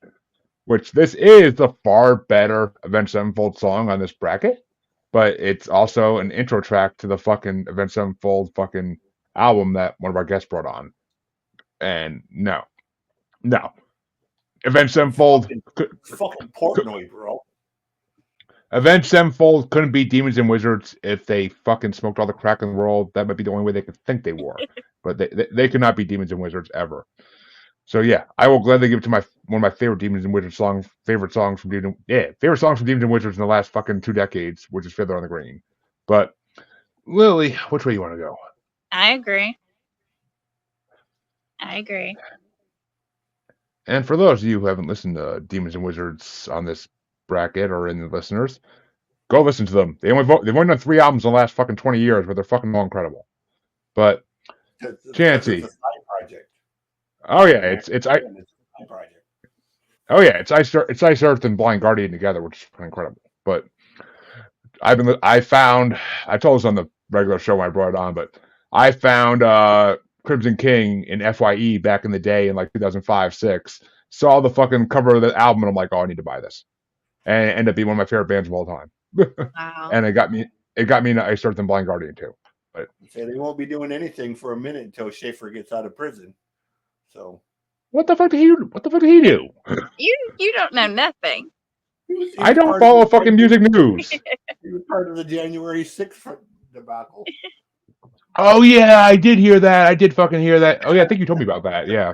which this is the far better Avenged Sevenfold song on this bracket. But it's also an intro track to the fucking Avenged Sevenfold fucking album that one of our guests brought on. And no. Avenged Sevenfold. Fucking Portnoy, bro. Avenged Sevenfold couldn't beat Demons and Wizards if they fucking smoked all the crack in the world. That might be the only way they could think they were. But they could not beat Demons and Wizards ever. So yeah, I will gladly give it to one of my favorite Demons and Wizards songs. Favorite songs from Demons and Wizards in the last fucking 2 decades, which is Fiddler on the Green. But Lilly, which way you want to go? I agree. And for those of you who haven't listened to Demons and Wizards on this bracket or in the listeners, go listen to them. They've only done 3 albums in the last fucking 20 years, but they're fucking all incredible. But Chancy. It's a side project. Oh yeah, it's Ice Earth and Blind Guardian together, which is incredible. But I told this on the regular show when I brought it on, but I found Crimson King in FYE back in the day in like 2005-06. Saw the fucking cover of the album and I'm like, oh, I need to buy this, and it ended up being one of my favorite bands of all time. Wow. And it got me into Ice Earth and Blind Guardian too. But say they won't be doing anything for a minute until Schaefer gets out of prison. So what the fuck did he do? You don't know nothing. I don't follow fucking music news. He was part of the January 6th debacle. Oh yeah, I did hear that. I did fucking hear that. Oh yeah, I think you told me about that. Yeah.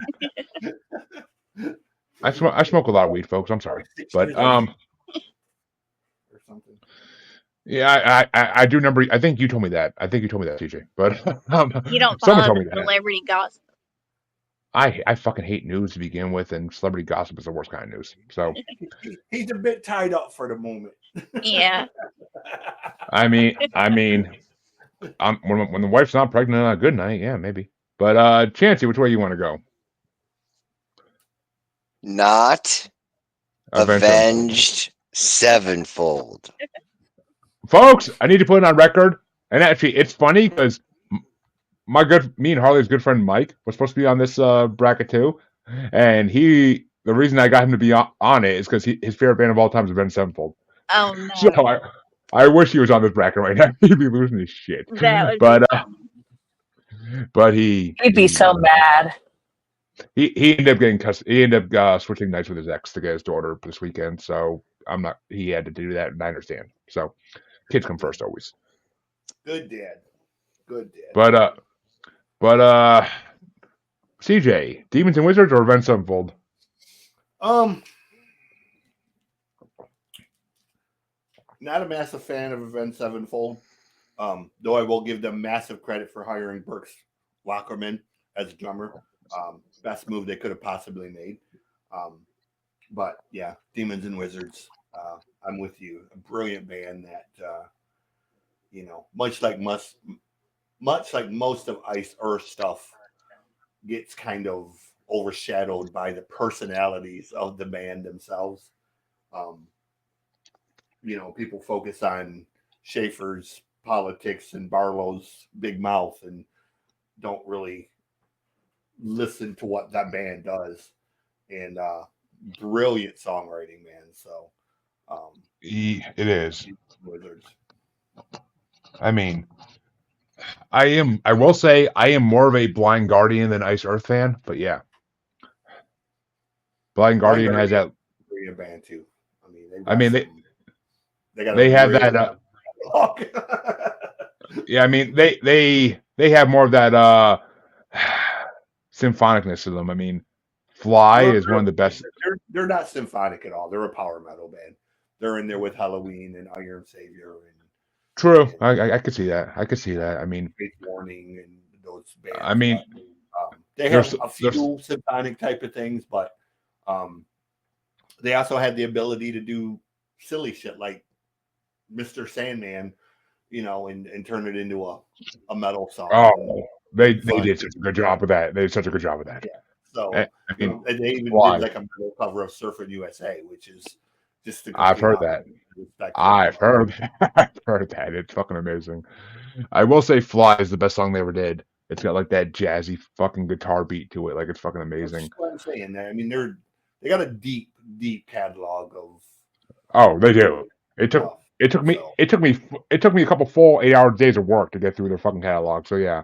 I smoke a lot of weed, folks. I'm sorry, but or something. Yeah, I do remember. I think you told me that. TJ. But You don't someone follow told me the that. celebrity gossip. I fucking hate news to begin with, and celebrity gossip is the worst kind of news. So He's a bit tied up for the moment. Yeah. I mean, when the wife's not pregnant on a good night, yeah, maybe. But Chancy, which way you want to go? Not Avenged Sevenfold. folks, I need to put it on record. And actually, it's funny because me and Harley's good friend Mike was supposed to be on this bracket too, and the reason I got him to be on it is because his favorite band of all time is Avenged Sevenfold. Oh So no, I wish he was on this bracket right now. He'd be losing his shit. that would But be funny. but he He'd be so mad. he ended up getting he ended up switching nights with his ex to get his daughter this weekend. So I'm not. He had to do that, and I understand. So kids come first always. Good dad. Good dad. But CJ, Demons and Wizards or Avenged Sevenfold? Not a massive fan of Avenged Sevenfold. Though I will give them massive credit for hiring Brooks Wackerman as a drummer. Best move they could have possibly made. But yeah, Demons and Wizards. I'm with you. A brilliant band that much like most of Ice Earth stuff gets kind of overshadowed by the personalities of the band themselves. People focus on Schaefer's politics and Barlow's big mouth and don't really listen to what that band does. And brilliant songwriting, man. So It is. Wizards. I mean, I will say I am more of a Blind Guardian than Ice Earth fan, but yeah. Blind Guardian has that brilliant band too. They have that yeah, I mean they have more of that symphonicness to them. I mean, Fly is one of the best. They're not symphonic at all. They're a power metal band. They're in there with Halloween and Iron Savior and True. I could see that. I mean, Faith Warning and those bands. I mean, they have a few symphonic type of things, but they also had the ability to do silly shit like Mr. Sandman, and turn it into a metal song. Oh, they did such a good job with that. They did such a good job with that. Yeah. So I mean, and they even did like a metal cover of Surfing USA, which is just I've heard that. I've heard that. It's fucking amazing. I will say Fly is the best song they ever did. It's got like that jazzy fucking guitar beat to it. Like it's fucking amazing. That's what I'm saying. I mean, they got a deep catalog of. Oh, they do. It took me a couple full 8-hour days of work to get through their fucking catalog. So yeah,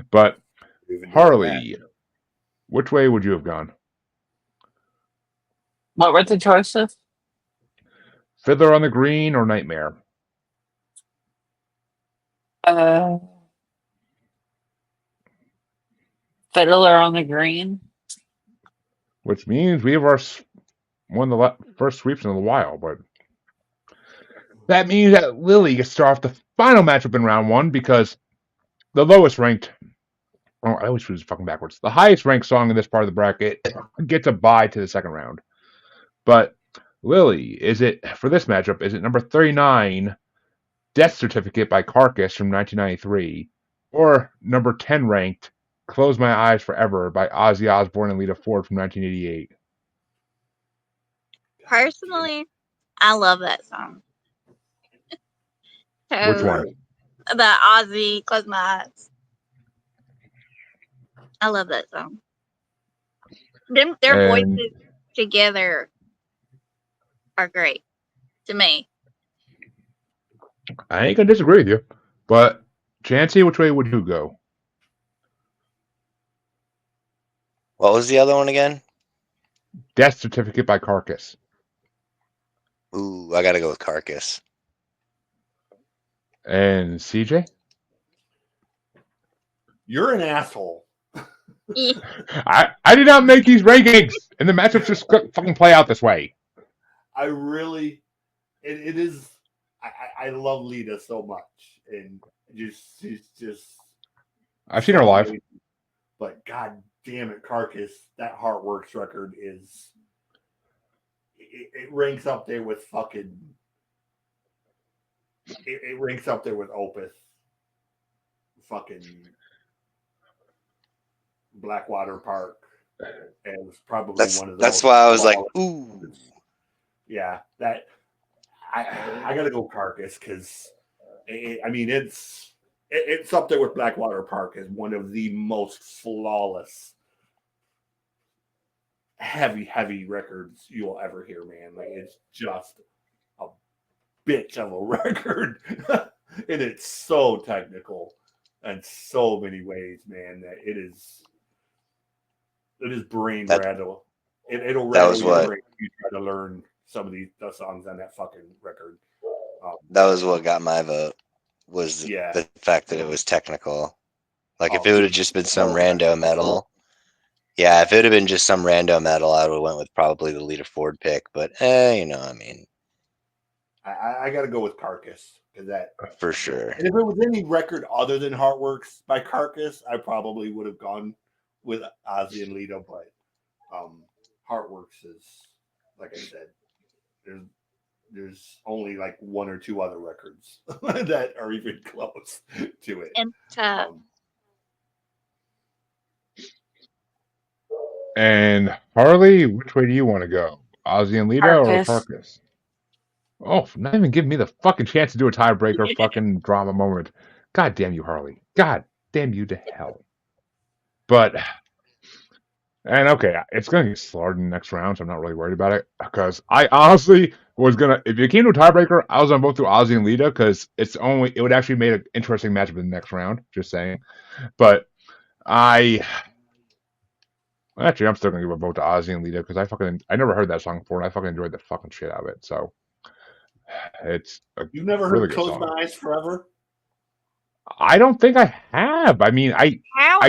but Harley, which way would you have gone? What were the choices? Fiddler on the Green or Nightmare? Fiddler on the Green. Which means we have one of the first sweeps in a while, but that means that Lilly gets to start off the final matchup in round 1 because the lowest ranked. Oh, I always was fucking backwards. The highest ranked song in this part of the bracket gets a bye to the second round. But Lilly, for this matchup, is it number 39, Death Certificate by Carcass from 1993, or number 10 ranked, Close My Eyes Forever by Ozzy Osbourne and Lita Ford from 1988? Personally, I love that song. Which one? The Ozzy, Close My Eyes. I love that song. Their voices together are great to me. I ain't gonna disagree with you, but Chancy, which way would you go? What was the other one again? Death Certificate by Carcass. Ooh, I gotta go with Carcass. And CJ? You're an asshole. I did not make these rankings, and the matchups just fucking play out this way. I really, it is. I love Lita so much, and she's just. I've seen her live, but god damn it, Carcass! That Heartworks record is. It ranks up there with fucking. It ranks up there with Opeth. Fucking. Blackwater Park, and was probably one of the. That's why I was like, ooh. Yeah, that I gotta go Carcass because I mean, it's up there with Blackwater Park as one of the most flawless, heavy records you will ever hear, man. Like, it's just a bitch of a record, and it's so technical in so many ways, man. That it is brain rattle. It'll rattle your brain if you try to learn some of the songs on that fucking record. That was what got my vote. Was the fact that it was technical. Like if it would have just been some rando metal. Yeah, if it would have been just some rando metal, I would have went with probably the Lita Ford pick. But you know, I mean, I got to go with Carcass because that for sure. And if it was any record other than Heartworks by Carcass, I probably would have gone with Ozzy and Lita. But Heartworks is, like I said, there's only like one or two other records that are even close to it. And Harley, which way do you want to go? Ozzy and Lita or Carcass? Oh, not even giving me the fucking chance to do a tiebreaker fucking drama moment. God damn you, Harley. God damn you to hell. But, and okay, it's going to get slaughtered in the next round, so I'm not really worried about it. Because I honestly was going to, if it came to a tiebreaker, I was going to vote through Ozzy and Lita because it would actually make an interesting matchup in the next round. Just saying. But actually, I'm still going to give a vote to Ozzy and Lita because I never heard that song before and I fucking enjoyed the fucking shit out of it. So, it's you've never heard Close My Eyes Forever? I don't think I have. I mean, I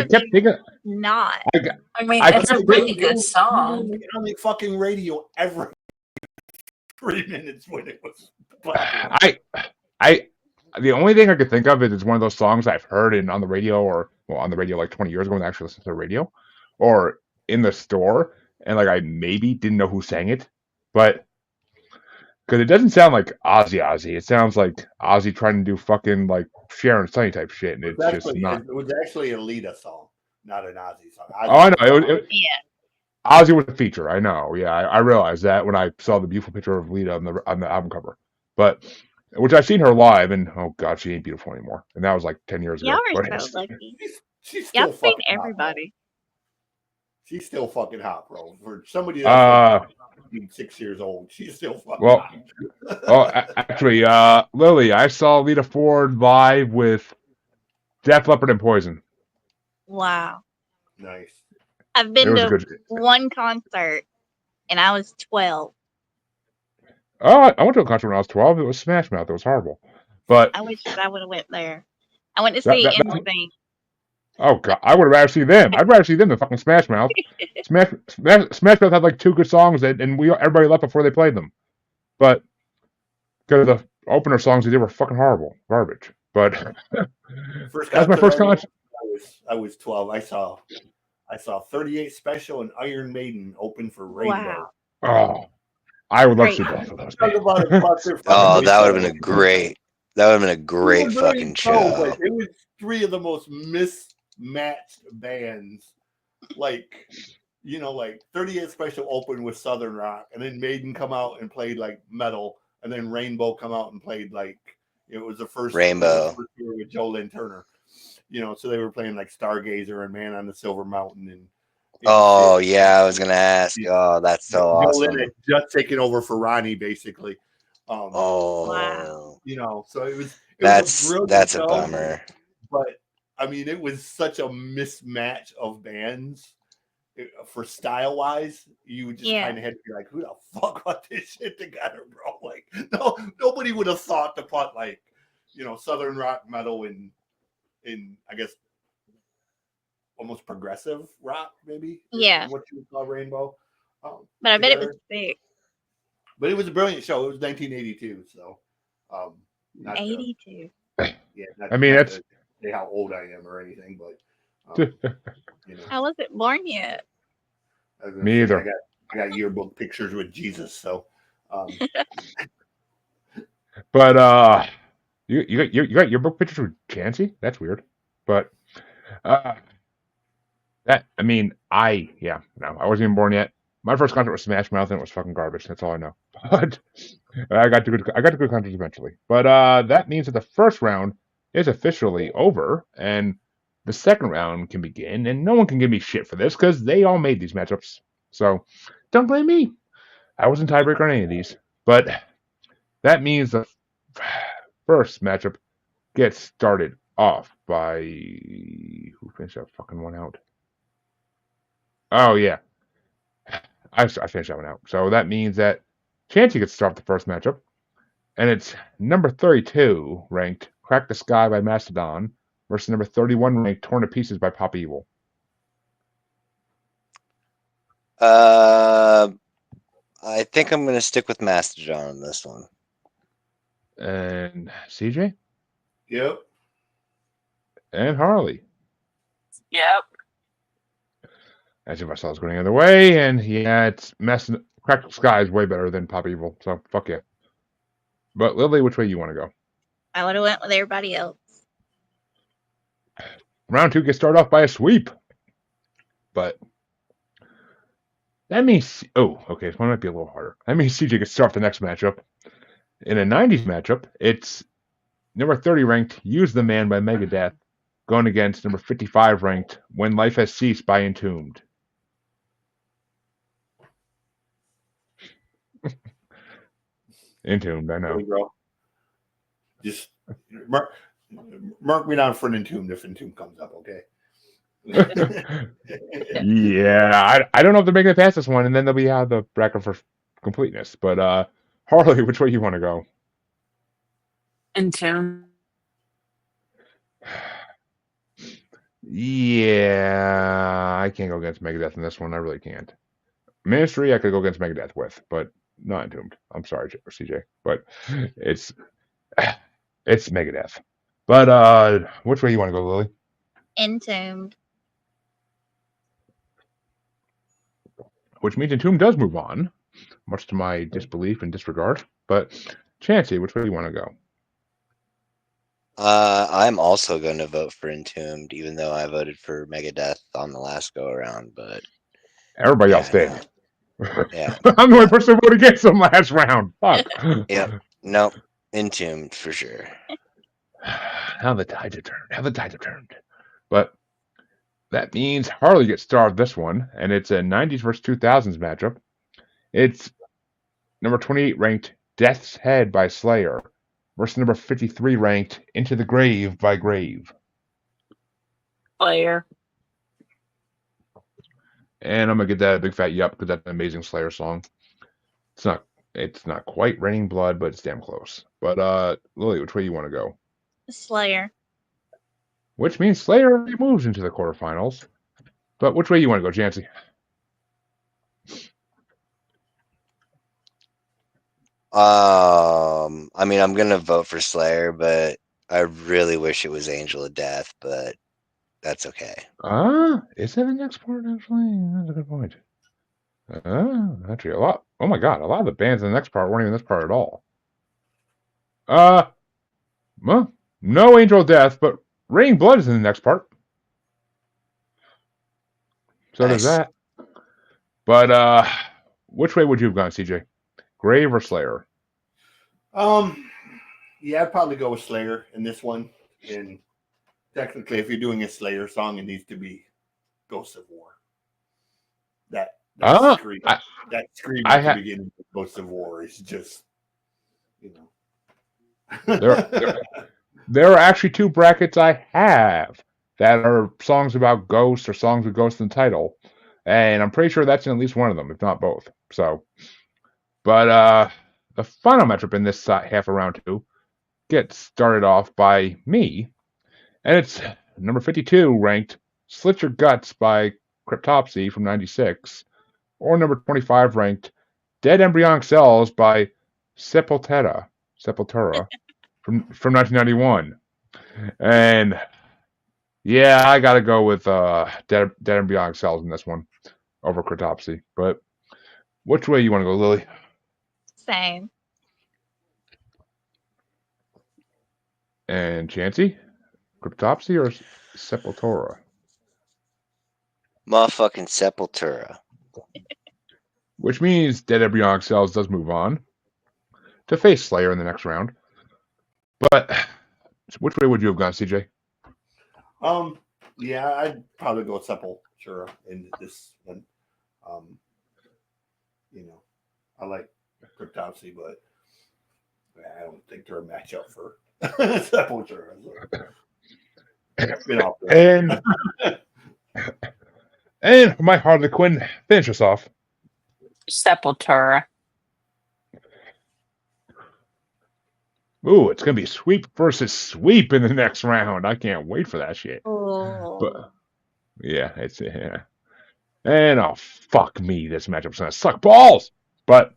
kept thinking not. It's a really good song. On the fucking radio every 3 minutes when it was playing. The only thing I could think of is it's one of those songs I've heard on the radio on the radio like 20 years ago when I actually listened to the radio, or in the store, and like I maybe didn't know who sang it, but. Because it doesn't sound like Ozzy. It sounds like Ozzy trying to do fucking like Sharon Sunny type shit, and it's just not. It was actually a Lita song, not an Ozzy song. I know. Ozzy was a feature. I know. Yeah, I realized that when I saw the beautiful picture of Lita on the album cover, but which I've seen her live, and oh god, she ain't beautiful anymore. And that was like 10 years ago. Y'all are so lucky. She's still seen everybody. She's still fucking hot, bro. For somebody that's 6 years old, she's still fucking hot. Actually, Lilly, I saw Lita Ford live with Def Leppard and Poison. Wow. Nice. I've been to one concert, and I was 12. Oh, I went to a concert when I was 12. It was Smash Mouth. It was horrible. But I wish I would have went there. I went to see NSYNC. Oh god, I would have rather see them. I'd rather see them than fucking Smash Mouth. Smash Mouth had like 2 good songs, and everybody left before they played them. But because the opener songs they did were fucking horrible, garbage. But that's my first concert. I was 12. I saw 38 Special and Iron Maiden open for Rainbow. Wow. Oh, I would love to see both of those. Oh, that would have been a great. That would have been a great fucking show. But it was 3 of the most mismatched bands. Like, you know, like 38 Special opened with Southern Rock, and then Maiden come out and played like metal, and then Rainbow come out and played like it was the first Rainbow tour with Joe Lynn Turner. You know, so they were playing like Stargazer and Man on the Silver Mountain and. Oh yeah, I was gonna ask. Oh, that's so awesome. Joe Lynn had just taken over for Ronnie, basically. Wow. You know, so it was that's a bummer. But I mean, it was such a mismatch of bands. For style wise, you would just kind of had to be like, who the fuck put this shit together, bro? Like, nobody would have thought to put like, you know, Southern rock metal in I guess almost progressive rock, maybe. Yeah. What you would call Rainbow. But I bet it was sick. But it was a brilliant show. It was 1982, so 82. I mean, that's say how old I am or anything, but you know. I wasn't born yet. Me either. I got yearbook pictures with Jesus, so. But you got yearbook pictures with Chancy? That's weird, but I wasn't even born yet. My first contract was Smash Mouth, and it was fucking garbage. That's all I know. But I got to good contracts eventually. But that means that the first round is officially over, and the second round can begin. And no one can give me shit for this because they all made these matchups. So don't blame me. I wasn't tiebreaker on any of these. But that means the first matchup gets started off by who finished that fucking one out? Oh yeah, I finished that one out. So that means that Chancy gets to start the first matchup, and it's number 32 ranked "Crack the Sky" by Mastodon versus number 31 ranked "Torn to Pieces" by Pop Evil. I think I'm gonna stick with Mastodon on this one. And CJ Yep. and Harley. Yep. As if I saw it going the other way, and yeah, Crack the Sky is way better than Pop Evil, so fuck yeah. But Lilly, which way you want to go? I would have went with everybody else. Round 2 gets started off by a sweep. But that means, okay, this one might be a little harder. That means CJ gets to start the next matchup. In a 90s matchup, it's number 30 ranked "Use the Man" by Megadeth going against number 55 ranked "When Life Has Ceased" by Entombed. Entombed, I know. Bro. Just mark me down for an Entombed if Entombed comes up, okay? Yeah, I don't know if they're making it past this one, and then they'll be out of the bracket for completeness. But Harley, which way you want to go? Entombed. Yeah, I can't go against Megadeth in this one. I really can't. Ministry, I could go against Megadeth with, but not Entombed. I'm sorry, CJ, but it's Megadeth. But which way you want to go, Lily? Entombed. Which means Entombed does move on, much to my disbelief and disregard. But Chancy, which way do you want to go? I'm also going to vote for Entombed, even though I voted for Megadeth on the last go around. But Everybody yeah, else did. Yeah. I'm the only person who voted against them last round. Fuck. Yep. Nope. Entombed for sure. How the tides have turned. But that means Harley gets starred this one, and it's a 90s versus 2000s matchup. It's number 28 ranked "Death's Head" by Slayer versus number 53 ranked "Into the Grave" by Grave. Slayer. And I'm gonna get that a big fat yup because that's an amazing Slayer song. It's not quite "Raining Blood," but it's damn close. But Lily, which way you want to go? Slayer. Which means Slayer moves into the quarterfinals. But which way you want to go, Chancy? I mean, I'm gonna vote for Slayer, but I really wish it was Angel of Death, but that's okay. Is that the next part? Actually, that's a good point. Actually, a lot. Oh my god, a lot of the bands in the next part weren't even this part at all. Well, no Angel of Death, but Raining Blood is in the next part. So Nice. there's that. But which way would you have gone, CJ? Grave or Slayer? Yeah, I'd probably go with Slayer in this one. And technically, if you're doing a Slayer song, it needs to be Ghosts of War. That scream at the beginning of Ghosts of War is just, There are actually two brackets I have that are songs about ghosts or songs with ghosts in the title, and I'm pretty sure that's in at least one of them, if not both. But the final matchup in this half of round 2 gets started off by me, and it's number 52 ranked "Slit Your Guts" by Cryptopsy from '96, or number 25 ranked "Dead Embryonic Cells" by Sepultura from 1991. And yeah, I gotta go with Dead Embryonic Cells in this one over Cryptopsy. But which way you want to go, Lily? Same. And Chancy? Cryptopsy or Sepultura? Motherfucking Sepultura. which means Dead Embryonic Cells does move on to face Slayer in the next round. But which way would you have gone, CJ? Yeah, I'd probably go Sepultura in this one. I like Cryptopsy, but I don't think they're a matchup for Sepultura. And my Harley Quinn, finish us off. Sepultura. Ooh, it's gonna be sweep versus sweep in the next round. I can't wait for that shit. Oh. But yeah, it's yeah. And oh fuck me, this matchup's gonna suck balls. But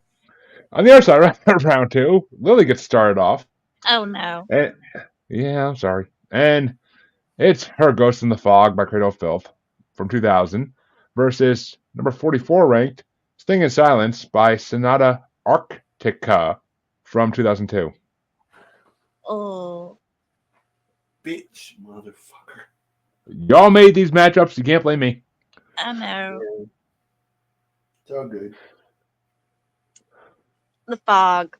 on the other side, round 2, Lilly gets started off. Oh no. And, yeah, I'm sorry. And it's Her Ghost in the Fog by Cradle of Filth from 2000 versus number 44 ranked Sting in Silence by Sonata Arctica from 2002. Oh. Bitch, motherfucker. Y'all made these matchups. You can't blame me. I know. It's all good. The Fog.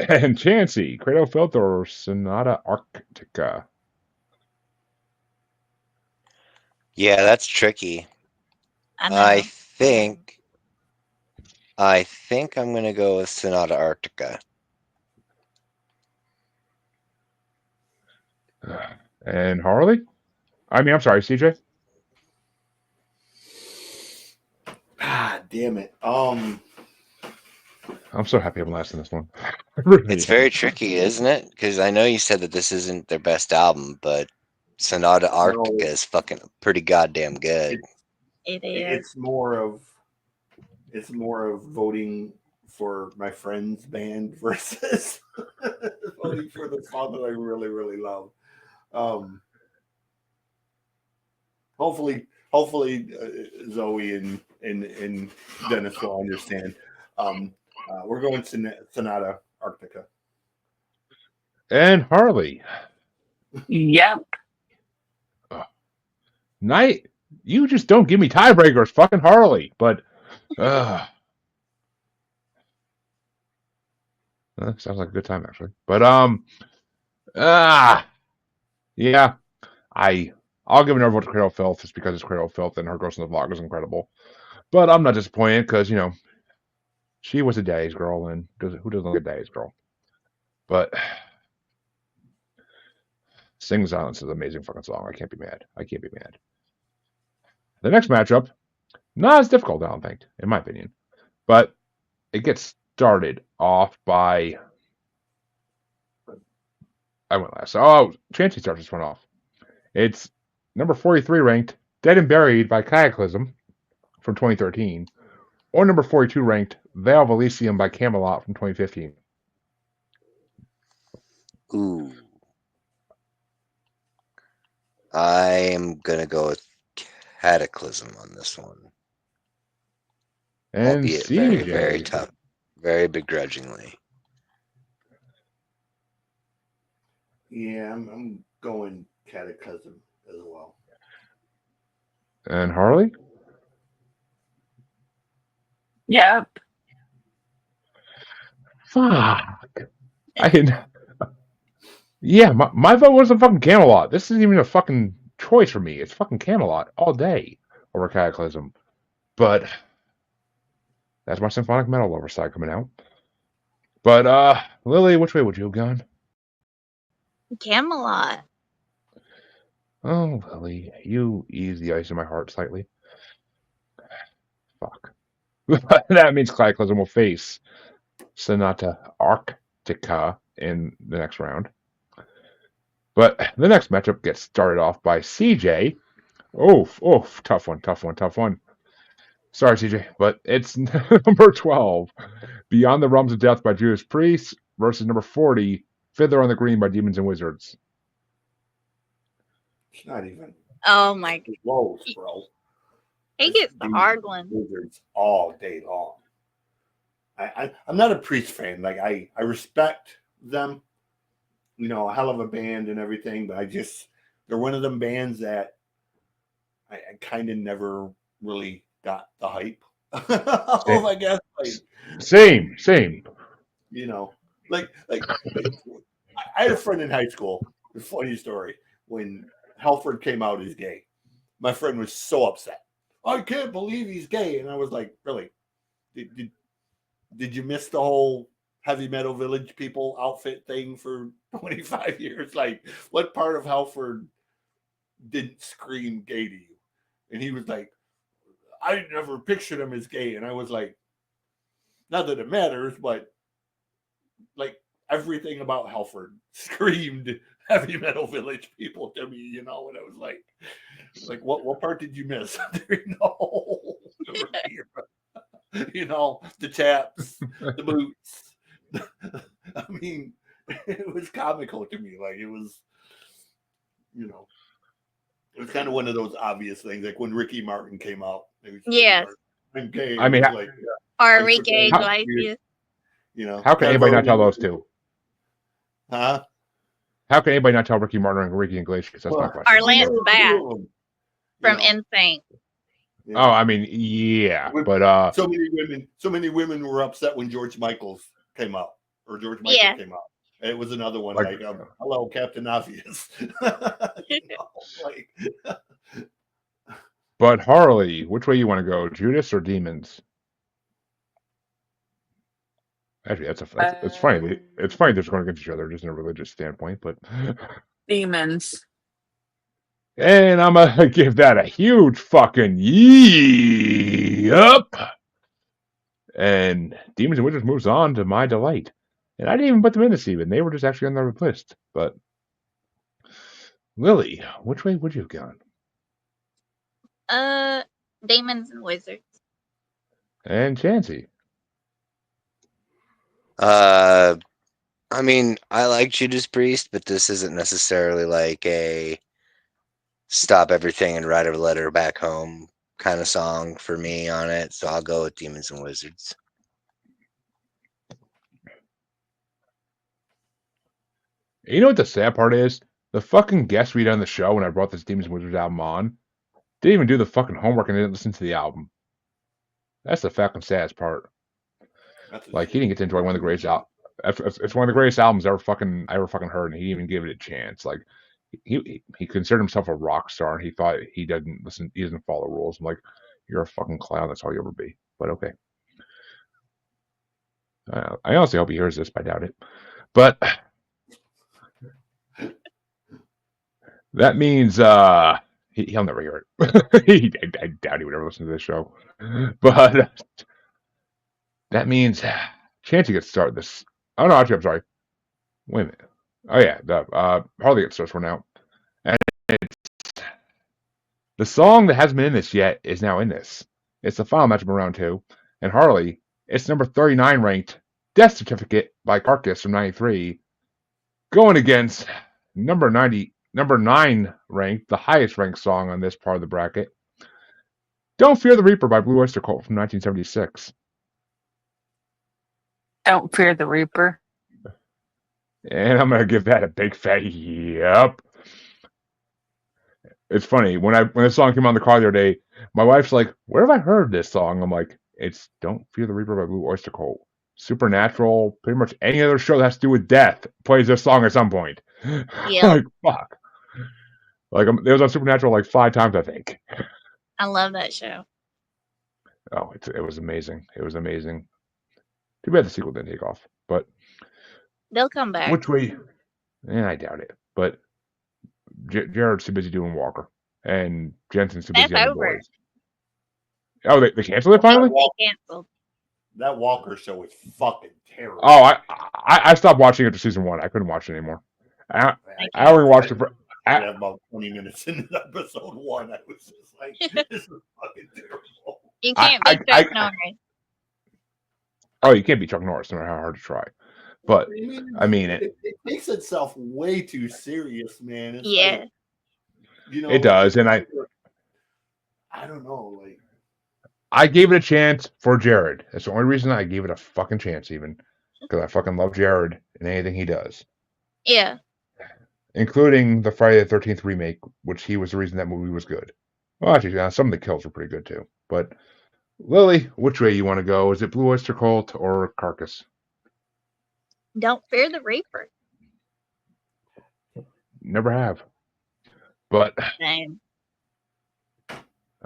And Chancy, Cradle of Filth or Sonata Arctica? Yeah, that's tricky. I know. I think I'm gonna go with Sonata Arctica. And Harley? I'm sorry, CJ. Ah, damn it. I'm so happy I'm last in this one. It's very tricky, isn't it? Because I know you said that this isn't their best album, but Sonata Arctica is fucking pretty goddamn good. It is. It's more of voting for my friend's band versus voting for the song that I really, really love. Hopefully, Zoe and Dennis will understand. We're going to Sonata Arctica. And Harley. Yep. Night, you just don't give me tiebreakers, fucking Harley. But that sounds like a good time actually. But yeah, I'll give an overvote to Cradle of Filth just because it's Cradle of Filth and Her Ghost in the Vlog is incredible. But I'm not disappointed because she was a daddy's girl, and who doesn't like a daddy's girl? But Sing Silence is an amazing fucking song. I can't be mad. The next matchup, not as difficult, I don't think, in my opinion. But it gets started off by... I went last. Oh, Chancy starts this one off. It's number 43 ranked Dead and Buried by Cataclysm from 2013. Or number 42 ranked Veil of Elysium by Camelot from 2015. Ooh. I am gonna go with Cataclysm on this one. And albeit very, very tough, very begrudgingly. Yeah, I'm going Cataclysm as well. And Harley? Yep. Fuck. Yeah, my vote wasn't fucking Camelot. This isn't even a fucking choice for me. It's fucking Camelot all day over Cataclysm. But that's my symphonic metal lover side coming out. But Lilly, which way would you have gone? Camelot. Oh, Lilly, you ease the ice in my heart slightly. Fuck. That means Cataclysm will face Sonata Arctica in the next round. But the next matchup gets started off by CJ. Oh, tough one. Sorry, CJ, but it's number 12, Beyond the Realms of Death by Judas Priest versus number 40, Fiddler on the Green by Demons and Wizards. It's not even. Oh my god. Close, bro. He gets the hard one. Wizards all day long. I'm not a Priest fan. Like I respect them, a hell of a band and everything, but they're one of them bands that I kind of never really got the hype. I guess Same. you know, like I had a friend in high school. A funny story when Halford came out as gay. My friend was so upset. I can't believe he's gay, and I was like, really? Did you miss the whole Heavy Metal Village people outfit thing for 25 years? Like, what part of Halford didn't scream gay to you? And he was like, I never pictured him as gay. And I was like, not that it matters, but like everything about Halford screamed Heavy Metal Village people to me, and I was like, what part did you miss? The chaps, the boots. I mean, it was comical to me. Like it was kind of one of those obvious things. Like when Ricky Martin came out, it was Yes. I'm gay. I mean, like, Or like, Enrique how- Iglesias. how can anybody not tell those two? Huh? How can anybody not tell Ricky Martin and Ricky Iglesias? That's my question. Or Lance Bass You from know, NSYNC. you Oh, know. I mean, yeah, but So many women were upset when George Michaels came out, or George Michael Yeah. came out. It was another one Like- like hello, Captain Obvious. but Harley, which way you want to go, Judas or Demons? Actually, it's funny. It's funny they're going against each other, just in a religious standpoint. But Demons. and I'm gonna give that a huge fucking yep. And Demons and Wizards moves on to my delight. And I didn't even put them in this even. They were just actually on the list. But Lilly, which way would you have gone? Demons and Wizards. And Chancy. I mean, I like Judas Priest, but this isn't necessarily like a stop everything and write a letter back home kind of song for me on it. So I'll go with Demons and Wizards. You know what the sad part is? The fucking guest read on the show when I brought this Demons and Wizards album on didn't even do the fucking homework and didn't listen to the album. That's the fucking saddest part. Like he didn't get to enjoy one of the greatest it's one of the greatest albums I ever fucking heard, and he didn't even gave it a chance. Like he considered himself a rock star, and he thought he doesn't follow rules. I'm like, you're a fucking clown. That's all you'll ever be. But okay. I honestly hope he hears this, but I doubt it. But that means he'll never hear it. I doubt he would ever listen to this show. But that means Chancy gets started this. Oh no, actually, I'm sorry. Wait a minute. Oh yeah, Harley gets started for now. And the song that hasn't been in this yet is now in this. It's the final matchup of round 2. And Harley, it's number 39 ranked Death Certificate by Carcass from 93, going against number 9 ranked, the highest ranked song on this part of the bracket, Don't Fear the Reaper by Blue Oyster Cult from 1976. Don't Fear the Reaper. And I'm going to give that a big fat yep. It's funny, when the song came on the car the other day, my wife's like, where have I heard this song? I'm like, it's Don't Fear the Reaper by Blue Oyster Cult. Supernatural, pretty much any other show that has to do with death plays this song at some point. Yeah. Like, fuck. Like, it was on Supernatural like 5 times, I think. I love that show. Oh, it was amazing. It was amazing. Too bad the sequel didn't take off. But They'll come back. which way? I doubt it. But Jared's too busy doing Walker, and Jensen's too busy That's on the over. boys. Oh, they canceled it finally? They canceled. That Walker show was fucking terrible. Oh, I stopped watching after season 1. I couldn't watch it anymore. I only watched it for. I had about 20 minutes into episode 1. I was just like, this is fucking terrible. You can't be Chuck Norris. Oh, you can't be Chuck Norris, no matter how hard to try. But I mean, it takes itself way too serious, man. It's Yeah. like, it does, and I don't know, like I gave it a chance for Jared. That's the only reason I gave it a fucking chance, even because I fucking love Jared and anything he does. Yeah. Including the Friday the 13th remake, which he was the reason that movie was good. Well, actually, some of the kills were pretty good too. But Lily, which way you want to go? Is it Blue Oyster Cult or Carcass? Don't fear the Reaper. Never have. But Same.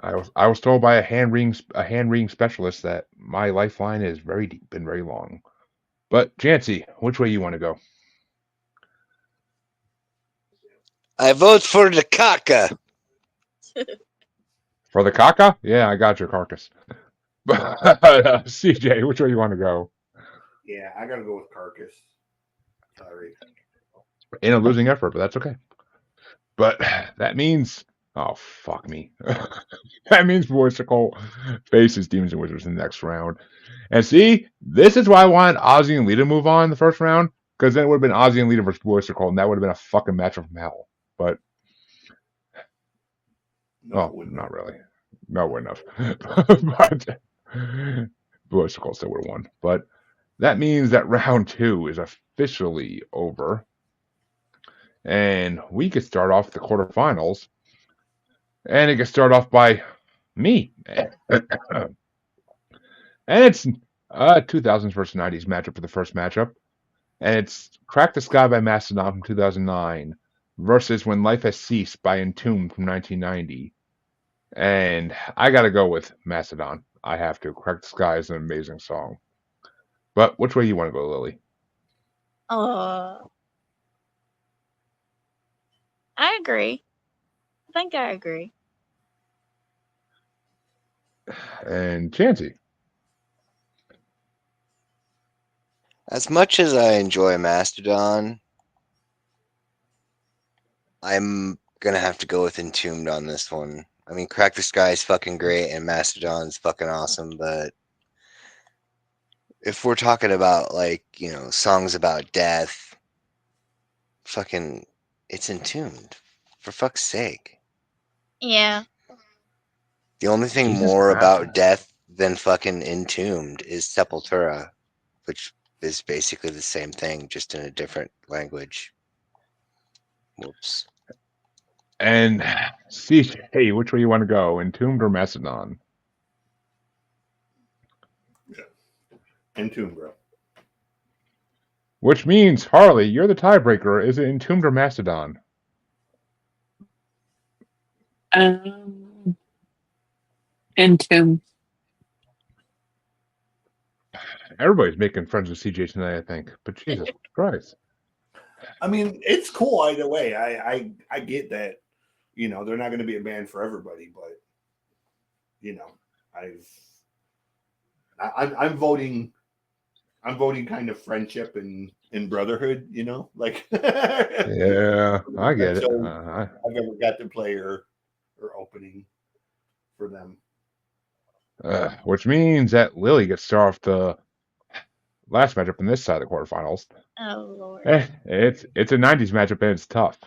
I was told by a hand reading specialist that my lifeline is very deep and very long. But Chancy, which way you want to go? I vote for the caca. For the caca? Yeah, I got your Carcass. But CJ, which way you want to go? Yeah, I gotta go with Carcass. Sorry. In a losing effort, but that's okay. But that means, oh fuck me, that means Voice Cult faces Demons and Wizards in the next round. And see, this is why I wanted Ozzy and Lita to move on in the first round, because then it would have been Ozzy and Lita versus Voice Cult, and that would have been a fucking matchup from hell. But No, not really. No, it wouldn't have. But Voice Cult still would have won. But that means that round 2 is officially over. And we could start off the quarterfinals. And it can start off by me. And it's 2000s versus 90s matchup for the first matchup. And it's Crack the Sky by Mastodon from 2009 versus When Life Has Ceased by Entombed from 1990. And I got to go with Mastodon. I have to. Crack the Sky is an amazing song. But which way you want to go, Lily? I agree. I think I agree. And Chancy. As much as I enjoy Mastodon, I'm gonna have to go with Entombed on this one. I mean, Crack the Sky is fucking great, and Mastodon's fucking awesome, but if we're talking about, like, you know, songs about death, fucking, it's Entombed. For fuck's sake. Yeah. The only thing Jesus more Christ. about death than fucking Entombed is Sepultura, which is basically the same thing, just in a different language. Whoops. And CJ, which way you want to go? Entombed or Mastodon? Entombed, bro. Which means, Harley, you're the tiebreaker. Is it Entombed or Mastodon? Entomb. Everybody's making friends with CJ tonight, I think. But Jesus Christ. I mean, it's cool either way. I get that, you know, they're not going to be a band for everybody, but you know, I'm voting. I'm voting kind of friendship and brotherhood. You know, like Yeah, I get it. So I've never got to play or opening for them. Which means that Lily gets to start off the last matchup in this side of the quarterfinals. Oh Lord. It's a 90s matchup and it's tough.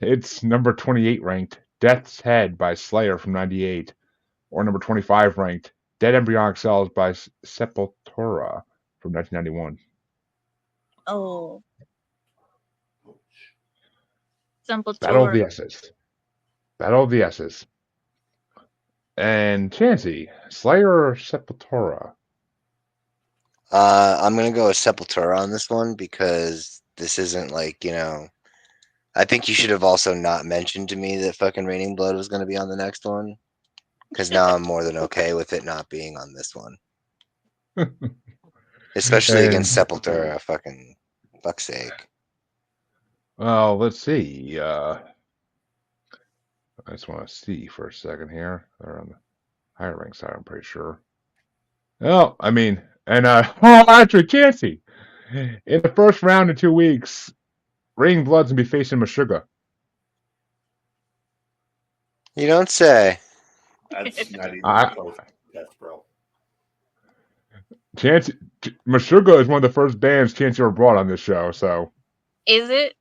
It's number 28 ranked Death's Head by Slayer from 98, or number 25 ranked Dead Embryonic Cells by Sepultura from 1991. Oh. Simple Battle of tour. the S's. Battle of the S's. And Chancy, Slayer or Sepultura? I'm gonna go with Sepultura on this one because this isn't like, you know, I think you should have also not mentioned to me that fucking Raining Blood was gonna be on the next one, because now I'm more than okay with it not being on this one, especially against Sepultura. Fucking fuck's sake. Well, let's see. I just want to see for a second here. They're on the higher rank side, I'm pretty sure. Well, I mean, and actually, Chancy, in the first round in 2 weeks, Raining Blood's gonna be facing Meshuggah. You don't say. That's not even close. That's bro. Chancy, Meshuggah is one of the first bands Chancy ever brought on this show, so. Is it?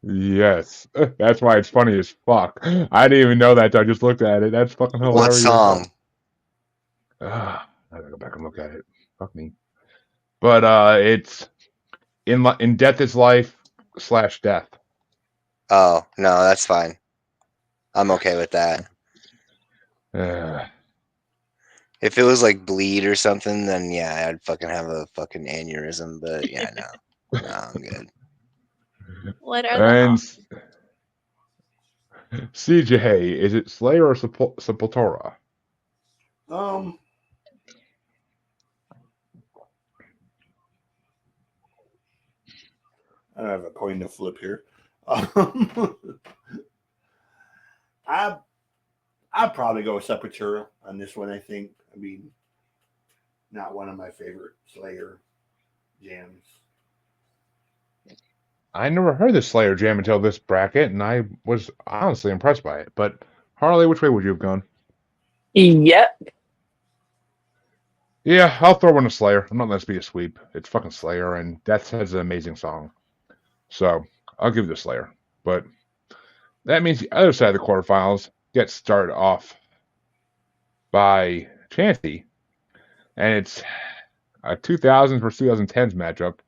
Yes, that's why it's funny as fuck. I didn't even know that until I just looked at it. That's fucking hilarious. What song? I gotta go back and look at it. Fuck me. But it's in Death is Life / Death. Oh, no, that's fine. I'm okay with that. If it was like bleed or something, then yeah, I'd fucking have a fucking aneurysm. But yeah, no, I'm good. What are And the CJ, is it Slayer or Sepultura? Um, I have a coin to flip here. I'd probably go with Sepultura on this one. I think. I mean, not one of my favorite Slayer jams. I never heard the Slayer jam until this bracket, and I was honestly impressed by it. But Harley, which way would you have gone? Yep. Yeah, I'll throw in a Slayer. I'm not letting this be a sweep. It's fucking Slayer, and Death has an amazing song. So I'll give it to Slayer. But that means the other side of the quarterfinals gets started off by Chancy, and it's a 2000s versus 2010s matchup.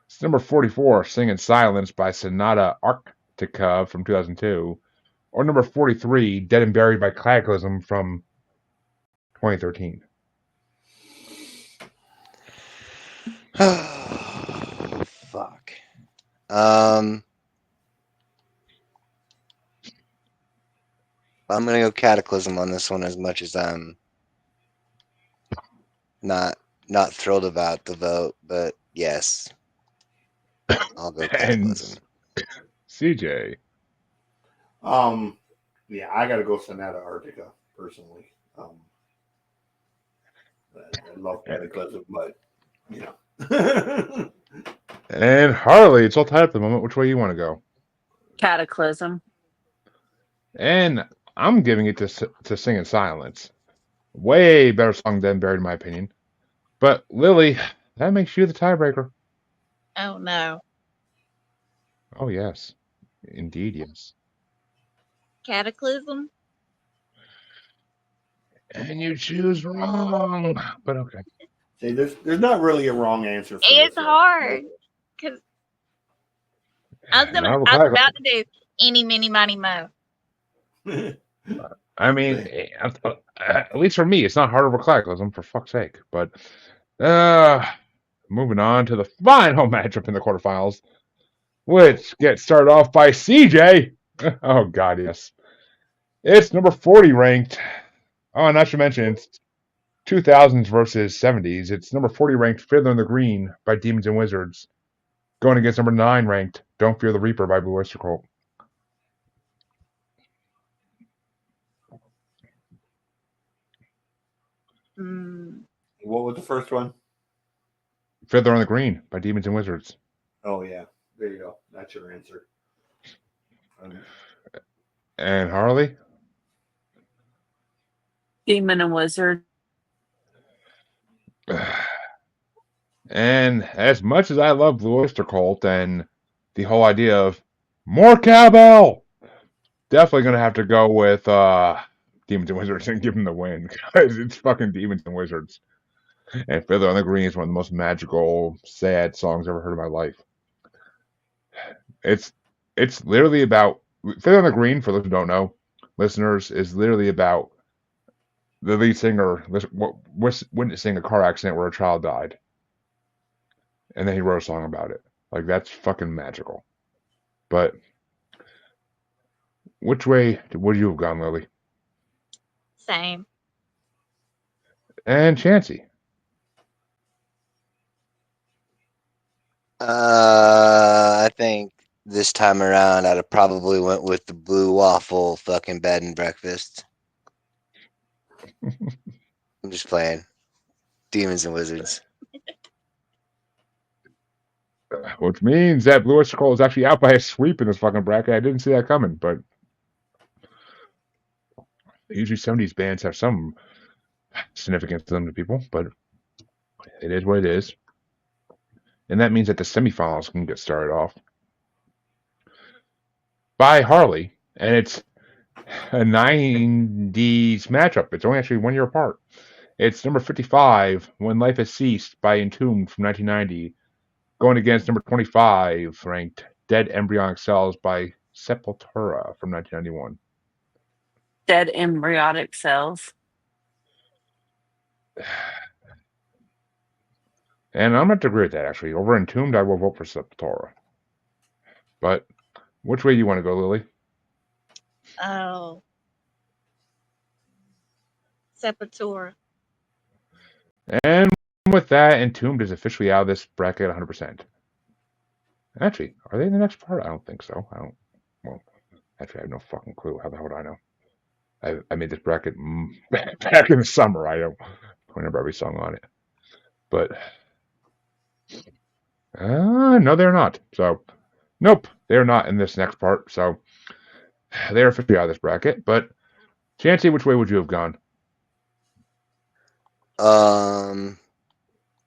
It's number 44, Singing Silence by Sonata Arctica from 2002, or number 43, Dead and Buried by Cataclysm from 2013. Fuck. I'm gonna go Cataclysm on this one as much as I'm not thrilled about the vote, but yes, I'll go Cataclysm. And CJ. Yeah, I got to go Sonata Arctica personally. I love Cataclysm, but you know. And Harley, it's all tied up at the moment. Which way you want to go? Cataclysm. And I'm giving it to Sing in Silence. Way better song than Buried, in my opinion. But Lilly, that makes you the tiebreaker. Oh no. Oh yes, indeed yes. Cataclysm? And you choose wrong, but okay. See, there's not really a wrong answer for It's this one. hard. Cause I was about to do any, mini, money, mo. I mean, at least for me, it's not hard over Cataclysm, for fuck's sake. But moving on to the final matchup in the quarterfinals, which gets started off by CJ. Oh God, yes. It's number 40 ranked. Oh, and I should mention it's 2000s versus 70s. It's number 40 ranked Fiddler in the Green by Demons and Wizards, going against number 9 ranked Don't Fear the Reaper by Blue Oyster Cult. What was the first one? Fiddler in the Green by Demons and Wizards. Oh yeah, there you go. That's your answer. And Harley? Demon and Wizard. And as much as I love Blue Oyster Cult and the whole idea of more cowbell, definitely going to have to go with Demons and Wizards and give them the win, because it's fucking Demons and Wizards. And Fiddler on the Green is one of the most magical, sad songs I've ever heard in my life. It's literally about Fiddler on the Green, for those who don't know, listeners, is literally about the lead singer witnessing a car accident where a child died. And then he wrote a song about it. Like, that's fucking magical. But which way would you have gone, Lilly? Same. And Chancy? I think this time around I'd have probably went with the blue waffle fucking bed and breakfast. I'm just playing. Demons and Wizards. Which means that Blue Oyster Cult is actually out by a sweep in this fucking bracket. I didn't see that coming, but usually 70s bands have some significance to them to people, but it is what it is. And that means that the semifinals can get started off by Harley, and it's a 90s matchup. It's only actually 1 year apart. It's number 55, When Life Has Ceased by Entombed from 1990, going against number 25, ranked Dead Embryonic Cells by Sepultura from 1991. Dead embryonic cells. And I'm going to agree with that, actually. Over Entombed, I will vote for Sepultura. But which way do you want to go, Lily? Oh, Sepultura. And with that, Entombed is officially out of this bracket 100%. Actually, are they in the next part? I don't think so. Well, actually, I have no fucking clue. How the hell would I know? I made this bracket back in the summer. I don't remember every song on it. But, no, they're not. So, nope, they're not in this next part. So, they're officially out of this bracket. But, Chancy, which way would you have gone?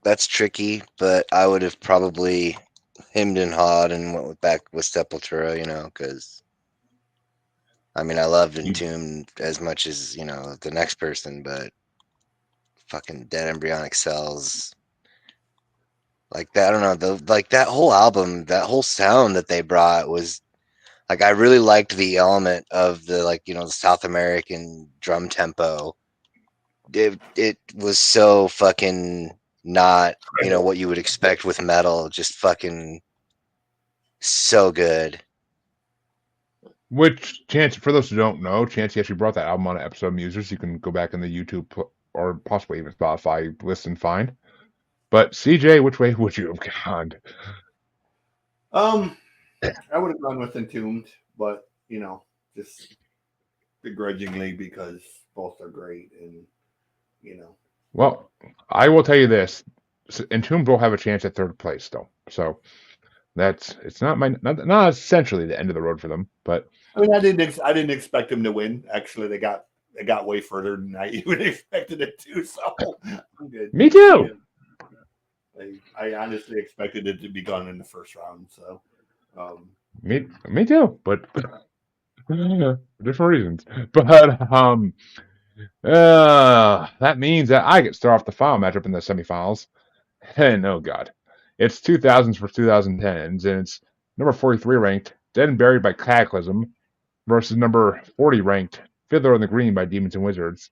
That's tricky, but I would have probably hemmed and hawed and went back with Sepultura, because I mean I loved Entombed as much as the next person, but fucking Dead Embryonic Cells, like that. I don't know, like that whole album, that whole sound that they brought was like I really liked the element of the the South American drum tempo. It was so fucking not what you would expect with metal, just fucking so good. Which Chancy, for those who don't know, Chancy actually brought that album on an episode of Musers. You can go back in the YouTube or possibly even Spotify list and find. But CJ, which way would you have gone? I would have gone with Entombed, but just begrudgingly because both are great, and Well, I will tell you this: Entombed will have a chance at third place still. So it's not essentially the end of the road for them, but I mean, I didn't expect them to win. Actually, they got way further than I even expected it to. So I'm good. Me too. I honestly expected it to be gone in the first round. So me too, but different reasons. But that means that I get to start off the final matchup in the semifinals. And oh god, it's 2000s for 2010s, and it's number 43 ranked Dead and Buried by Cataclysm versus number 40 ranked Fiddler in the Green by Demons and Wizards.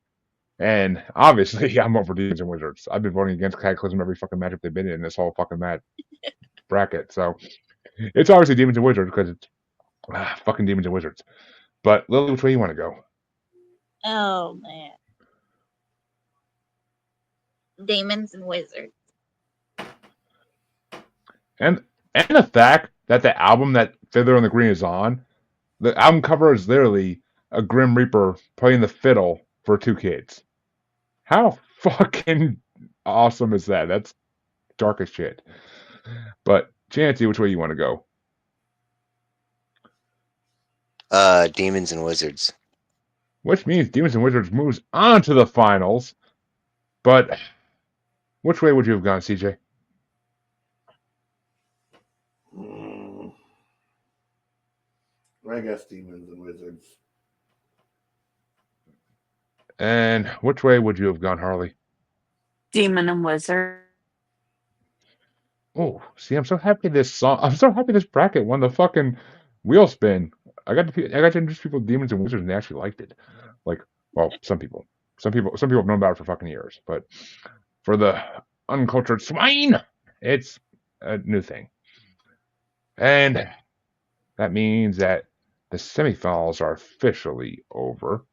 And obviously, I'm over Demons and Wizards. I've been voting against Cataclysm every fucking matchup they've been in this whole fucking bracket. So it's obviously Demons and Wizards because it's fucking Demons and Wizards. But Lily, which way you want to go? Oh man, Demons and Wizards. And the fact that the album that Fiddler in the Green is on, the album cover is literally a Grim Reaper playing the fiddle for two kids. How fucking awesome is that? That's dark as shit. But Chancy, which way you want to go? Demons and Wizards. Which means Demons and Wizards moves on to the finals. But which way would you have gone, CJ? I guess Demons and Wizards. And which way would you have gone, Harley? Demon and Wizard. Oh, see, I'm so happy this bracket won the fucking wheel spin. I got to introduce people to Demons and Wizards, and they actually liked it. Like, well, some people have known about it for fucking years, but for the uncultured swine, it's a new thing. And that means that the semifinals are officially over,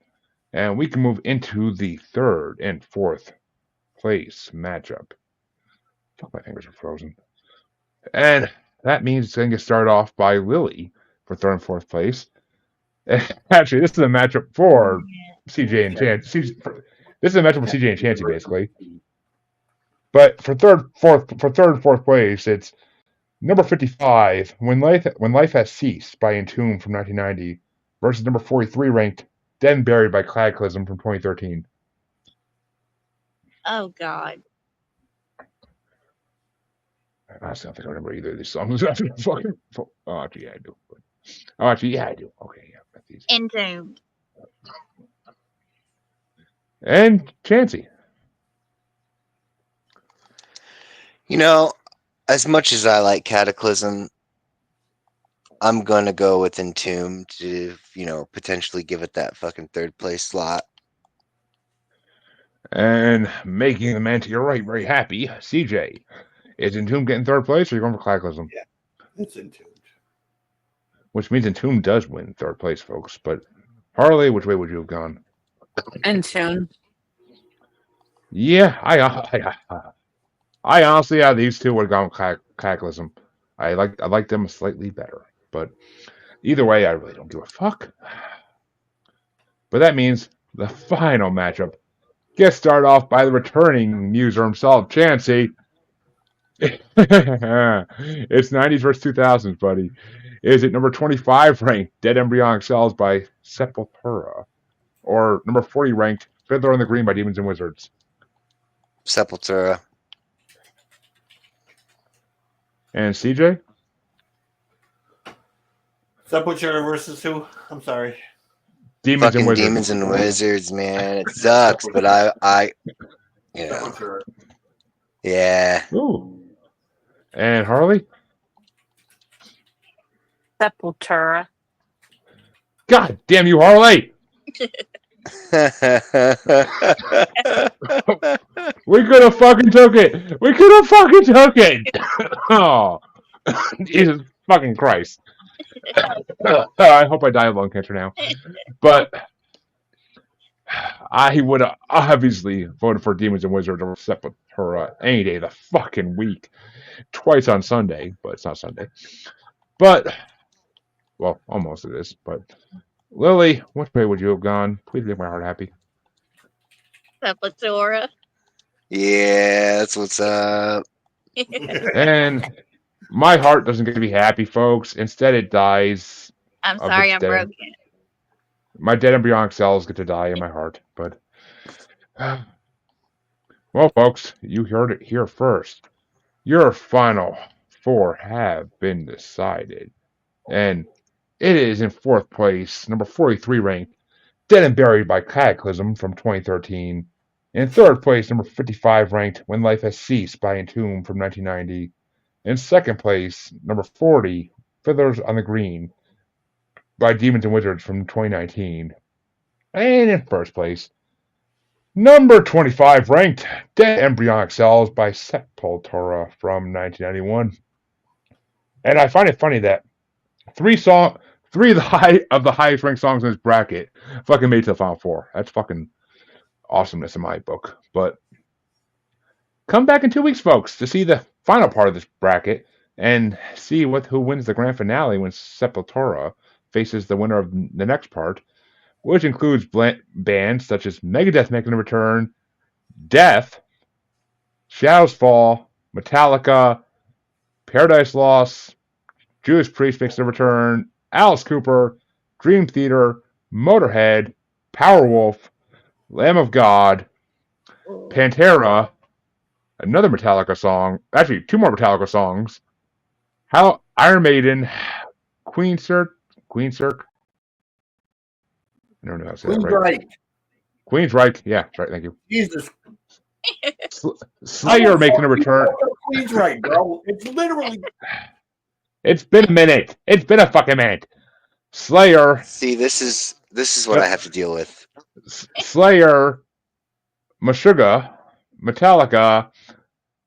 and we can move into the third and fourth place matchup. Fuck, my fingers are frozen. And that means it's going to get started off by Lilly for third and fourth place. Actually, this is a matchup for CJ and Chancy. This is a matchup for CJ and Chancy, basically. But for third and fourth place, it's number 55, When Life Has Ceased by Entomb from 1990 versus number 43 ranked Dead and Buried by Cataclysm from 2013. Oh God. Honestly, I don't think I remember either of these songs. Oh, actually, yeah, I do. Oh, actually, yeah, I do. Okay, yeah. These. Entombed. And Chancy. As much as I like Cataclysm, I'm gonna go with Entomb to, potentially give it that fucking third place slot. And making the man to your right very happy, CJ. Is Entomb getting third place, or are you going for Cataclysm? Yeah, it's Entombed. Which means Entomb does win third place, folks. But Harley, which way would you have gone? In tune. Yeah, I honestly, out of these two, would have gone Cataclysm. I like them slightly better, but either way, I really don't give a fuck. But that means the final matchup gets started off by the returning Muser himself, Chancy. It's 90s versus 2000s, buddy. Is it number 25 ranked Dead Embryonic Cells by Sepultura? Or number 40 ranked Fiddler on the Green by Demons and Wizards? Sepultura. And CJ? Sepultura versus who? I'm sorry. Demons and Fucking Wizards. Demons and Wizards, man. It sucks, but I you know, Sepultura. yeah. Ooh. And Harley? Sepultura. God damn you, Harley! We could have fucking took it! We could have fucking took it! Oh. Jesus fucking Christ. I hope I die of lung cancer now. But I would have obviously voted for Demons and Wizards over Sepultura any day of the fucking week. Twice on Sunday, but it's not Sunday. But, well, almost it is. But, Lilly, which way would you have gone? Please make my heart happy. Sepultura. Yeah, that's what's up. And my heart doesn't get to be happy, folks. Instead, it dies. I'm of sorry, its I'm dead- broken. My dead embryonic cells get to die in my heart. But, well, folks, you heard it here first. Your final four have been decided. And it is in fourth place, number 43 ranked, Dead and Buried by Cataclysm from 2013. In third place, number 55 ranked, When Life Has Ceased by Entomb from 1990. In second place, number 40, Fiddlers on the Green by Demons and Wizards from 2019. And in first place, number 25 ranked, Dead Embryonic Cells by Sepultura from 1991. And I find it funny that three of the highest ranked songs in this bracket fucking made it to the final four. That's fucking awesomeness in my book. But come back in 2 weeks, folks, to see the final part of this bracket and see who wins the grand finale when Sepultura faces the winner of the next part, which includes bands such as Megadeth making a return, Death, Shadows Fall, Metallica, Paradise Lost, Judas Priest makes a return, Alice Cooper, Dream Theater, Motorhead, Powerwolf, Lamb of God, Pantera, another Metallica song, actually two more Metallica songs, Iron Maiden, Queensryche. I don't know how to say that right. Queensryche, yeah, that's right, thank you. Jesus. Slayer making a return. Queensryche, bro. It's literally. It's been a minute. It's been a fucking minute. Slayer. See, this is what I have to deal with. Slayer, Meshuggah, Metallica,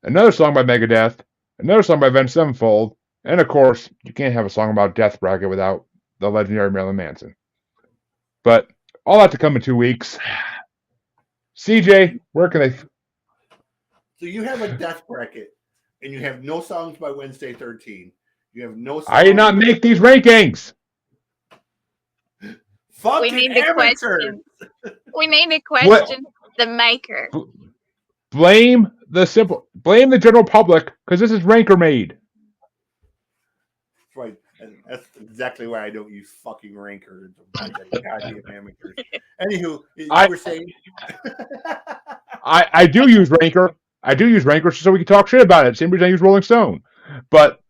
another song by Megadeth, another song by Avenged Sevenfold, and of course, you can't have a song about Death Bracket without the legendary Marilyn Manson. But all that to come in 2 weeks. CJ, where can they? So you have a death bracket, and you have no songs by Wednesday 13. You have no. Songs I did not make these rankings. Fucking We need to amateur. question. We need to question the maker. Blame the general public because this is ranker made. That's right. And that's exactly why I don't use fucking ranker. Goddamn amateurs. Anywho, you were saying. I do use ranker. I do use ranker so we can talk shit about it. Same reason I use Rolling Stone. But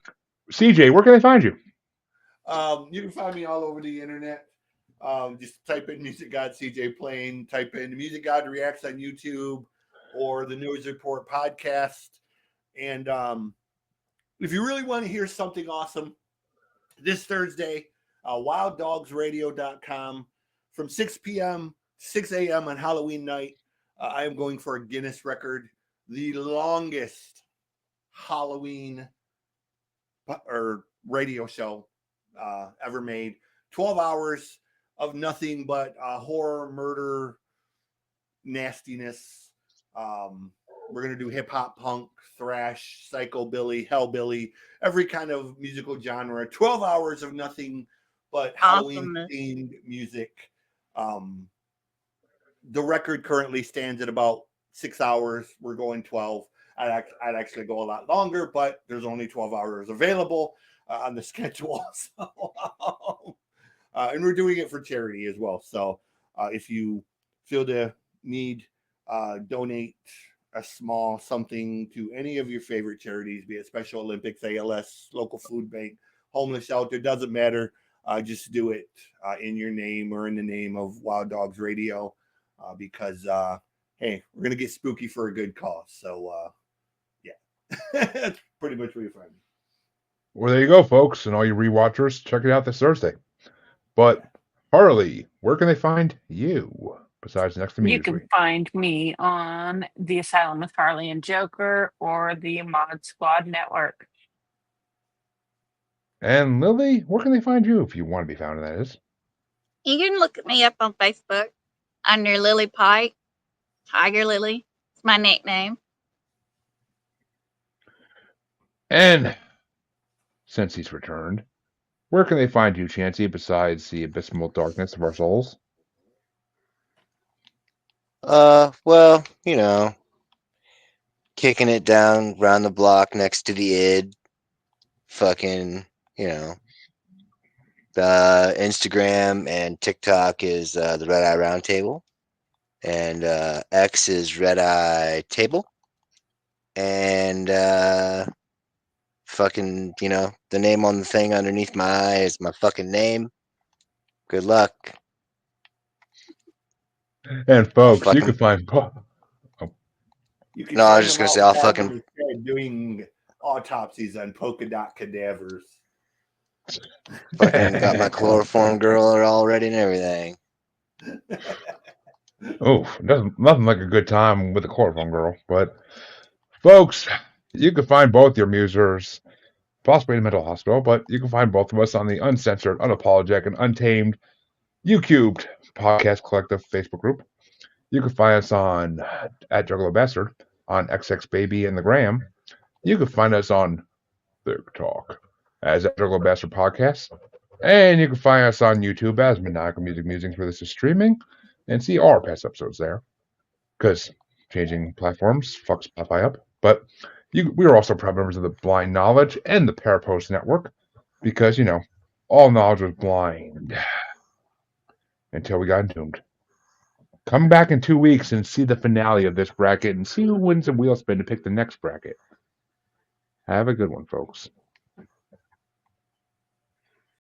CJ, where can they find you? You can find me all over the internet. Just type in Music God CJ Plain, type in Music God Reacts on YouTube or the Noize Report podcast. And if you really want to hear something awesome, this Thursday, wilddogsradio.com from 6 p.m., 6 a.m. on Halloween night. I am going for a Guinness record, the longest Halloween or radio show ever made. 12 hours of nothing but horror, murder, nastiness. We're going to do hip hop, punk, thrash, psychobilly, hellbilly, every kind of musical genre. 12 hours of nothing but Halloween themed music. The record currently stands at about 6 hours. We're going 12. I'd actually go a lot longer, but there's only 12 hours available on the schedule. So, and we're doing it for charity as well. So if you feel the need, donate a small something to any of your favorite charities, be it Special Olympics, ALS, local food bank, homeless shelter, doesn't matter. Just do it in your name or in the name of Wild Dogs Radio because, hey, we're going to get spooky for a good cause. So, yeah, that's pretty much what you find. Well, there you go, folks, and all you rewatchers, check it out this Thursday. But Harley, where can they find you besides next to me? You can find me on The Asylum with Harley and Joker or the Mod Squad Network. And Lilly, where can they find you if you want to be found, that is? You can look me up on Facebook under Lilly Pike. Tigerlilly. It's my nickname. And since he's returned, where can they find you, Chancy, besides the abysmal darkness of our souls? Well, kicking it down round the block next to the id. Fucking, Instagram and TikTok is the Red Eye Roundtable, and X is Red Eye Table, and fucking, the name on the thing underneath my eye is my fucking name. Good luck. And folks, you can find. You No, I was just gonna say I'll fucking doing autopsies on polka dot cadavers. fucking got my chloroform girl all ready and everything. Oh, nothing like a good time with a chloroform girl. But folks, you can find both your musers, possibly in a mental hospital, but you can find both of us on the uncensored, unapologetic, and untamed YouCubed Podcast Collective Facebook group. You can find us on at Juggalo Bastard on XX Baby and the Gram. You can find us on TikTok as at Juggalo Bastard Podcast. And you can find us on YouTube as Maniacal Music Musings, where this is streaming, and see our past episodes there. Because changing platforms fucks Spotify up. But we are also proud members of the Blind Knowledge and the Parapost Network, because, all knowledge was blind until we got entombed. Come back in 2 weeks and see the finale of this bracket and see who wins the wheel spin to pick the next bracket. Have a good one, folks.